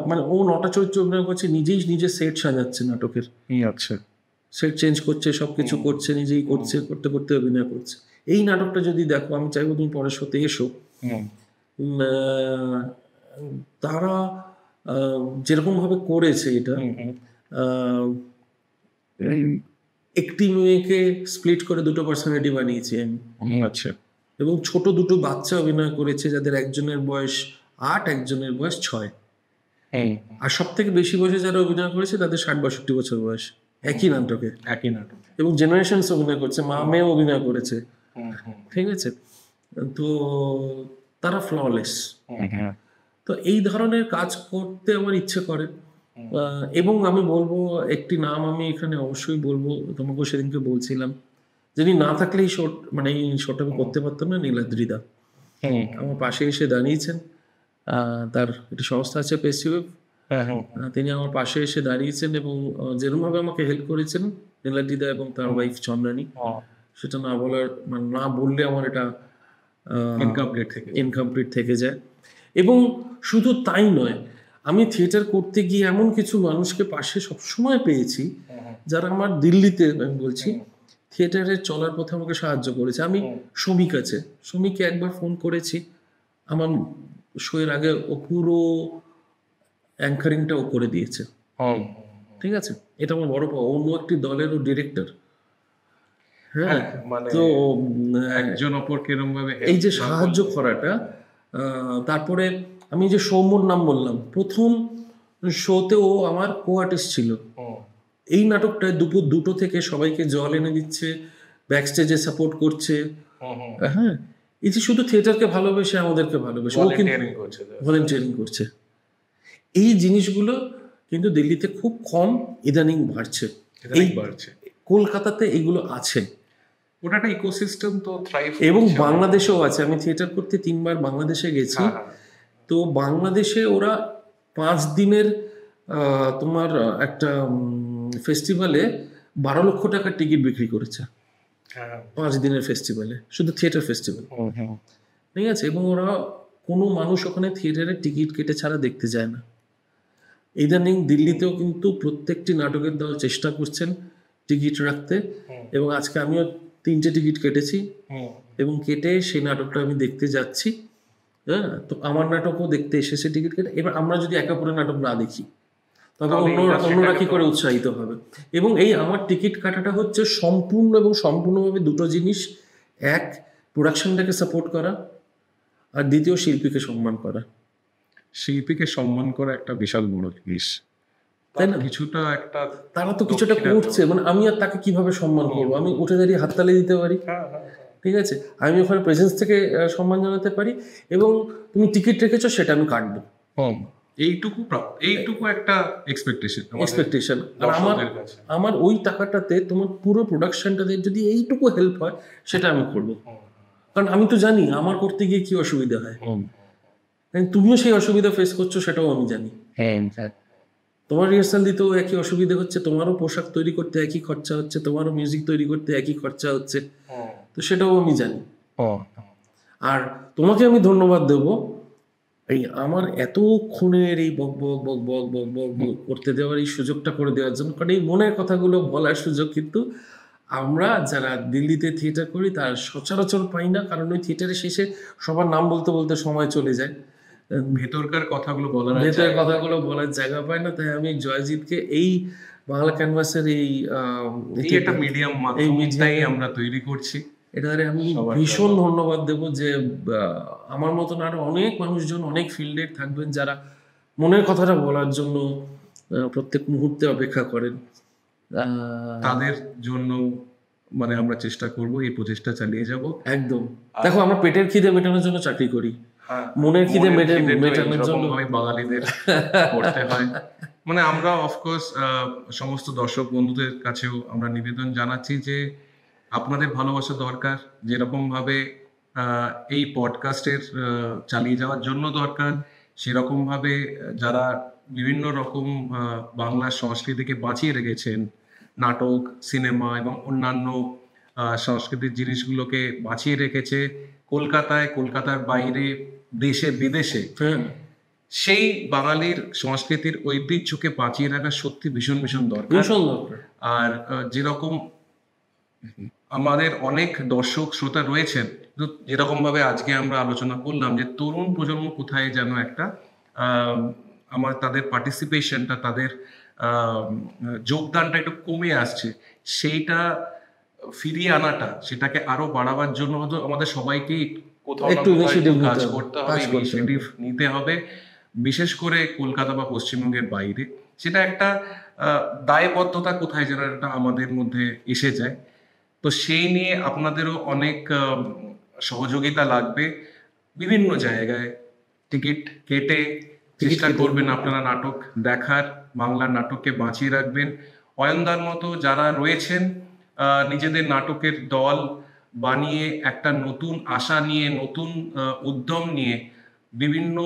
মানে ও 9টা চরিত্রে অভিনয় করছে, নিজেই নিজে সেট সাজাচ্ছে নাটকের, আচ্ছা, সেট চেঞ্জ করছে, সবকিছু করছে, নিজেই করছে, করতে করতে অভিনয় করছে। এই নাটকটা যদি দেখো, আমি চাইবো তুমি পরের শোতে এসো, তারা যেরকম ভাবে করেছে এটা, একটি মেয়েকে স্প্লিট করে 2টো পার্সোনালিটি বানিয়েছি আমি। আচ্ছা, এবং ছোট 2টো বাচ্চা অভিনয় করেছে, যাদের একজনের বয়স 8, একজনের বয়স 6। আর সব থেকে বেশি বয়সে যারা অভিনয় করেছে তাদের 60-62 বছর বয়স, একই নাটকে। এবং জেনারেশনস অভিনয় করছে, মা মেয়েও অভিনয় করেছে, ঠিক আছে। তো তারা ফ্ললেস। তো এই ধরনের কাজ করতে আমার ইচ্ছে করে। এবং আমি বলবো একটি নাম আমি এখানে অবশ্যই বলবো, তোমাকে সেদিনকে বলছিলাম, যিনি না থাকলে এই শোট, মানে এই শোটা আমি করতে পারতাম না, নীলাদ্রিদা আমার পাশে এসে দাঁড়িয়েছেন। তার একটি সংস্থা আছে পেসিওয়েভ, তিনি আমার পাশে এসে দাঁড়িয়েছেন, এবং যেরকমভাবে আমাকে হেল্প করেছেন নীলাদ্রিদা এবং তার ওয়াইফ চন্দ্রানী, সেটা না বলার, মানে না বললে আমার এটা ইনকমপ্লিট থেকে যায়। এবং শুধু তাই নয়, আমি থিয়েটার করতে গিয়ে এমন কিছু মানুষকে পাশে সবসময় পেয়েছি যারা আমার, দিল্লিতে আমি বলছি, থিয়েটারে চলার পথে আমাকে সাহায্য করেছে। আমি শ্রমিক আছে, শ্রমিককে একবার ফোন করেছি, আমার শোয়ের আগে ও পুরো অ্যাঙ্কারিংটা ও করে দিয়েছে, ঠিক আছে। এটা আমার বড় পাওয়া। অন্য একটি দলের ও ডিরেক্টর, হ্যাঁ, তো একজন অপরকে এরকম ভাবে এই যে সাহায্য করাটা। তারপরে আমি যে সৌম্যর নাম বললাম, প্রথম শোতে ও আমার কো আর্টিস্ট ছিল। এই নাটকটায় দুপুর 2টো থেকে সবাইকে জল এনে দিচ্ছে, ব্যাকস্টেজে সাপোর্ট করছে। হ্যাঁ, এই যে শুধু থিয়েটারকে ভালোবেসে আমাদেরকে ভালোবেসে ভলেন্টিয়ারিং করছে, এই জিনিসগুলো কিন্তু দিল্লিতে খুব কম, ইদানিং বাড়ছে। কলকাতাতে এগুলো আছে, ওটা একটা ইকোসিস্টেম তো থ্রাইভ, এবং বাংলাদেশেও আছে। আমি থিয়েটার করতে 3বার বাংলাদেশে গেছি। তো বাংলাদেশে ওরা 5 দিনের তোমার একটা ফেস্টিভ্যালে 12 লক্ষ টাকার টিকিট বিক্রি করেছে, 5 দিনের ফেস্টিভ্যালে, শুধু থিয়েটার ফেস্টিভ্যাল, ঠিক আছে। এবং ওরা কোনো মানুষ ওখানে থিয়েটারের টিকিট কেটে ছাড়া দেখতে যায় না। ইদানিং দিল্লিতেও কিন্তু প্রত্যেকটি নাটকের দল চেষ্টা করছেন টিকিট রাখতে, এবং আজকে আমিও 3টে টিকিট কেটেছি, এবং কেটে সেই নাটকটা আমি দেখতে যাচ্ছি। হ্যাঁ, তো আমার নাটকও দেখতে এসেছে টিকিট কেটে। এবার আমরা যদি একা পরে নাটক না দেখি, তবে অন্যরা কি করে উৎসাহিত হবে? এবং এই আমার টিকিট কাটাটা হচ্ছে সম্পূর্ণ এবং সম্পূর্ণভাবে 2টো জিনিস। এক, প্রোডাকশনটাকে সাপোর্ট করা, আর দ্বিতীয়, শিল্পীকে সম্মান করা। শিল্পীকে সম্মান করা একটা বিশাল বড় জিনিস, তাই না? কিছুটা একটা, তারা তো কিছুটা করছে, মানে আমি আর তাকে কিভাবে সম্মান করবো? আমি উঠে দাঁড়িয়ে হাততালি দিতে পারি, ঠিক আছে, আমি ওখানে প্রেজেন্স থেকে সম্মান জানাতে পারি, এবং তুমি টিকিট রেখেছো সেটা আমি কাটবো, এইটুকু একটা এক্সপেকটেশন আর আমার ওই টাকাটাতে তোমার পুরো প্রোডাকশনটাতে যদি এইটুকু হেল্প হয় সেটা আমি করবো, কারণ আমি তো জানি আমার করতে গিয়ে কি অসুবিধা হয়, তুমিও সেই অসুবিধা ফেস করছো সেটাও আমি জানি। তোমার রিহার্সাল দিতেও একই অসুবিধা হচ্ছে, তোমারও পোশাক তৈরি করতে একই খরচা হচ্ছে, তোমারও মিউজিক তৈরি করতে একই খরচা হচ্ছে, তো সেটাও আমি জানি। আর তোমাকে আমি ধন্যবাদ দেবো এই আমার এতক্ষণের এই বক বক বক বক বক বক বক করতে দেওয়ার এই সুযোগটা করে দেওয়ার জন্য, কারণ এই মনের কথাগুলো বলার সুযোগ কিন্তু আমরা যারা দিল্লিতে থিয়েটার করি তার সচরাচর পাই না, কারণ ওই থিয়েটারের শেষে সবার নাম বলতে বলতে সময় চলে যায়, ভেতরকার কথাগুলো বলার জায়গা পায় না। তাই আমি জয়জিৎকে এই বাংলা ক্যানভাসের এই একটা মিডিয়াম মাধ্যমটাই আমরা তৈরি করছি, এটারে আমি ভীষণ ধন্যবাদ দেব যে আমার মতন আরো অনেক মানুষজন অনেক ফিল্ডে থাকবেন যারা মনের কথাটা বলার জন্য প্রত্যেক মুহূর্তে অপেক্ষা করেন, তাদের জন্য মানে আমরা চেষ্টা করব, এই প্রচেষ্টা চালিয়ে যাব। একদম। দেখো আমরা পেটের খিদে মেটানোর জন্য চাকরি করি, মনের খিদে মেটানোর জন্য বাঙালিদের করতে হয়। মানে আমরা অফকোর্স সমস্ত দর্শক বন্ধুদের কাছেও আমরা নিবেদন জানাচ্ছি যে আপনাদের ভালোবাসা দরকার, যেরকম ভাবে এই পডকাস্টের চালিয়ে যাওয়ার জন্য দরকার, সেরকম ভাবে যারা বিভিন্ন রকম বাংলা সংস্কৃতিকে বাঁচিয়ে রেখেছেন, নাটক, সিনেমা এবং অন্যান্য সংস্কৃতির জিনিসগুলোকে বাঁচিয়ে রেখেছে কলকাতায়, কলকাতার বাইরে, দেশে বিদেশে, সেই বাঙালির সংস্কৃতির ঐতিহ্যকে বাঁচিয়ে রাখা সত্যি ভীষণ ভীষণ দরকার। আর যেরকম আমাদের অনেক দর্শক শ্রোতা রয়েছেন, যেরকম ভাবে আজকে আমরা আলোচনা করলাম যে তরুণ প্রজন্ম কোথায় যেন একটা আমার তাদের পার্টিসিপেশনটা, তাদের যোগদানটা একটু কমে আসছে, সেইটা ফিরিয়ে আনাটা, সেটাকে আরো বাড়াবার জন্য হয়তো আমাদের সবাইকেই কোথাও একটু কাজ করতে হবে, ইনিশিয়েটিভ নিতে হবে, বিশেষ করে কলকাতা বা পশ্চিমবঙ্গের বাইরে। সেটা একটা দায়বদ্ধতা কোথায় যেন একটা আমাদের মধ্যে এসে যায়। তো সেই নিয়ে আপনাদেরও অনেক সহযোগিতা লাগবে, বিভিন্ন জায়গায় টিকিট কেটে চেষ্টা করবেন আপনারা নাটক দেখার, বাংলার নাটককে বাঁচিয়ে রাখবেন। অয়নদার মতো যারা রয়েছেন নিজেদের নাটকের দল বানিয়ে একটা নতুন আশা নিয়ে, নতুন উদ্যম নিয়ে বিভিন্ন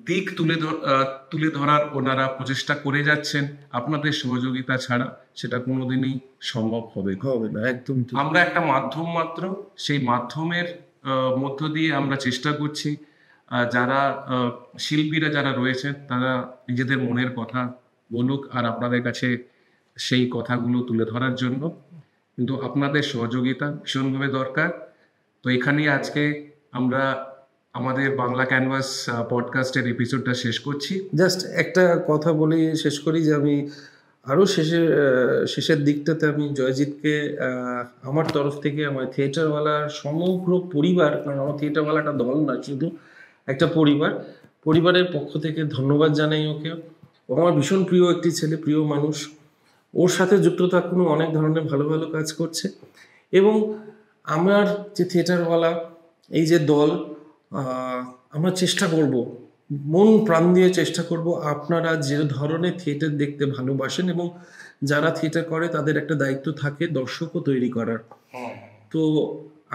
দিক তুলে ধরার ওনারা প্রচেষ্টা করে যাচ্ছেন, আপনাদের সহযোগিতা ছাড়া সেটা কোনোদিনই সম্ভব হবে না। একদম, আমরা একটা মাধ্যম মাত্র, সেই মাধ্যমের মধ্য দিয়ে আমরা চেষ্টা করছি যারা শিল্পীরা যারা রয়েছেন তারা নিজেদের মনের কথা বলুক আর আপনাদের কাছে সেই কথাগুলো তুলে ধরার জন্য, কিন্তু আপনাদের সহযোগিতা ভীষণভাবে দরকার। তো এখানেই আজকে আমরা আমাদের বাংলা ক্যানভাস পডকাস্টের এপিসোডটা শেষ করছি। জাস্ট একটা কথা বলে শেষ করি যে আমি আরও শেষের দিকটাতে আমি জয়জিৎকে আমার তরফ থেকে, আমার থিয়েটারওয়ালার সমগ্র পরিবার, কারণ আমার থিয়েটারওয়ালাটা দল না, শুধু একটা পরিবারের পক্ষ থেকে ধন্যবাদ জানাই ওকে। ও আমার ভীষণ প্রিয় একটি ছেলে, প্রিয় মানুষ, ওর সাথে যুক্ত থাকুন, অনেক ধরনের ভালো ভালো কাজ করছে। এবং আমার যে থিয়েটারওয়ালা এই যে দল, আমরা চেষ্টা করব, মন প্রাণ দিয়ে চেষ্টা করব, আপনারা যে ধরনের থিয়েটার দেখতে ভালোবাসেন এবং যারা থিয়েটার করে তাদের একটা দায়িত্ব থাকে দর্শকও তৈরি করার। তো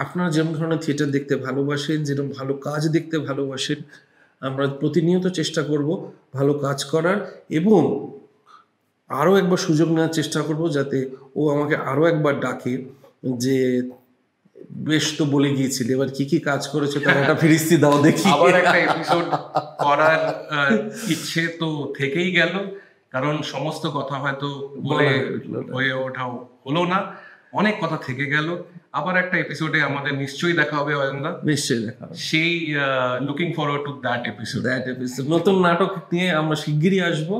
আপনারা যেমন ধরনের থিয়েটার দেখতে ভালোবাসেন, যেরকম ভালো কাজ দেখতে ভালোবাসেন, আমরা প্রতিনিয়ত চেষ্টা করব ভালো কাজ করার এবং আরও একবার সুযোগ নেওয়ার চেষ্টা করব যাতে ও আমাকে আরও একবার ডাকে যে বেশ তো বলে গিয়েছিলে, এবার কি কি কাজ করেছো তার একটা ফিরিস্তি দাও দেখি। আবার একটা এপিসোড করার ইচ্ছে তো থেকেই গেল, কারণ সমস্ত কথা হয়তো বলে হয়ে ওঠাও হলো না, অনেক কথা থেকে গেল। আবার একটা এপিসোডে আমাদের নিশ্চয়ই দেখা হবে অয়নদা, নিশ্চয়ই দেখা হবে। সেই looking forward to that episode. নতুন নাটক নিয়ে আমরা শিগগিরই আসবো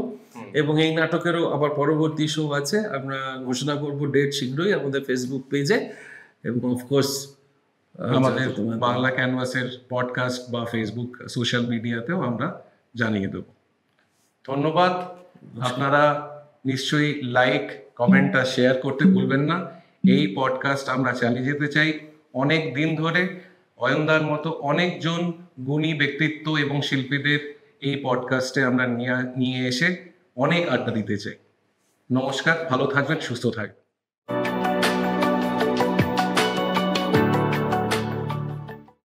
এবং এই নাটকেরও আবার পরবর্তী শো আছে, আমরা ঘোষণা করব ডেট শীঘ্রই আমাদের ফেসবুক পেজে এবং অফকোর্স আমাদের বাংলা ক্যানভাসের পডকাস্ট বা ফেসবুক সোশ্যাল মিডিয়াতেও আমরা জানিয়ে দেব। ধন্যবাদ। আপনারা নিশ্চয়ই লাইক, কমেন্ট আর শেয়ার করতে ভুলবেন না। এই পডকাস্ট আমরা চালিয়ে যেতে চাই অনেক দিন ধরে। অয়নদার মতো অনেকজন গুণী ব্যক্তিত্ব এবং শিল্পীদের এই পডকাস্টে আমরা নিয়ে এসে অনেক আড্ডা দিতে চাই। নমস্কার, ভালো থাকবেন, সুস্থ থাকবেন।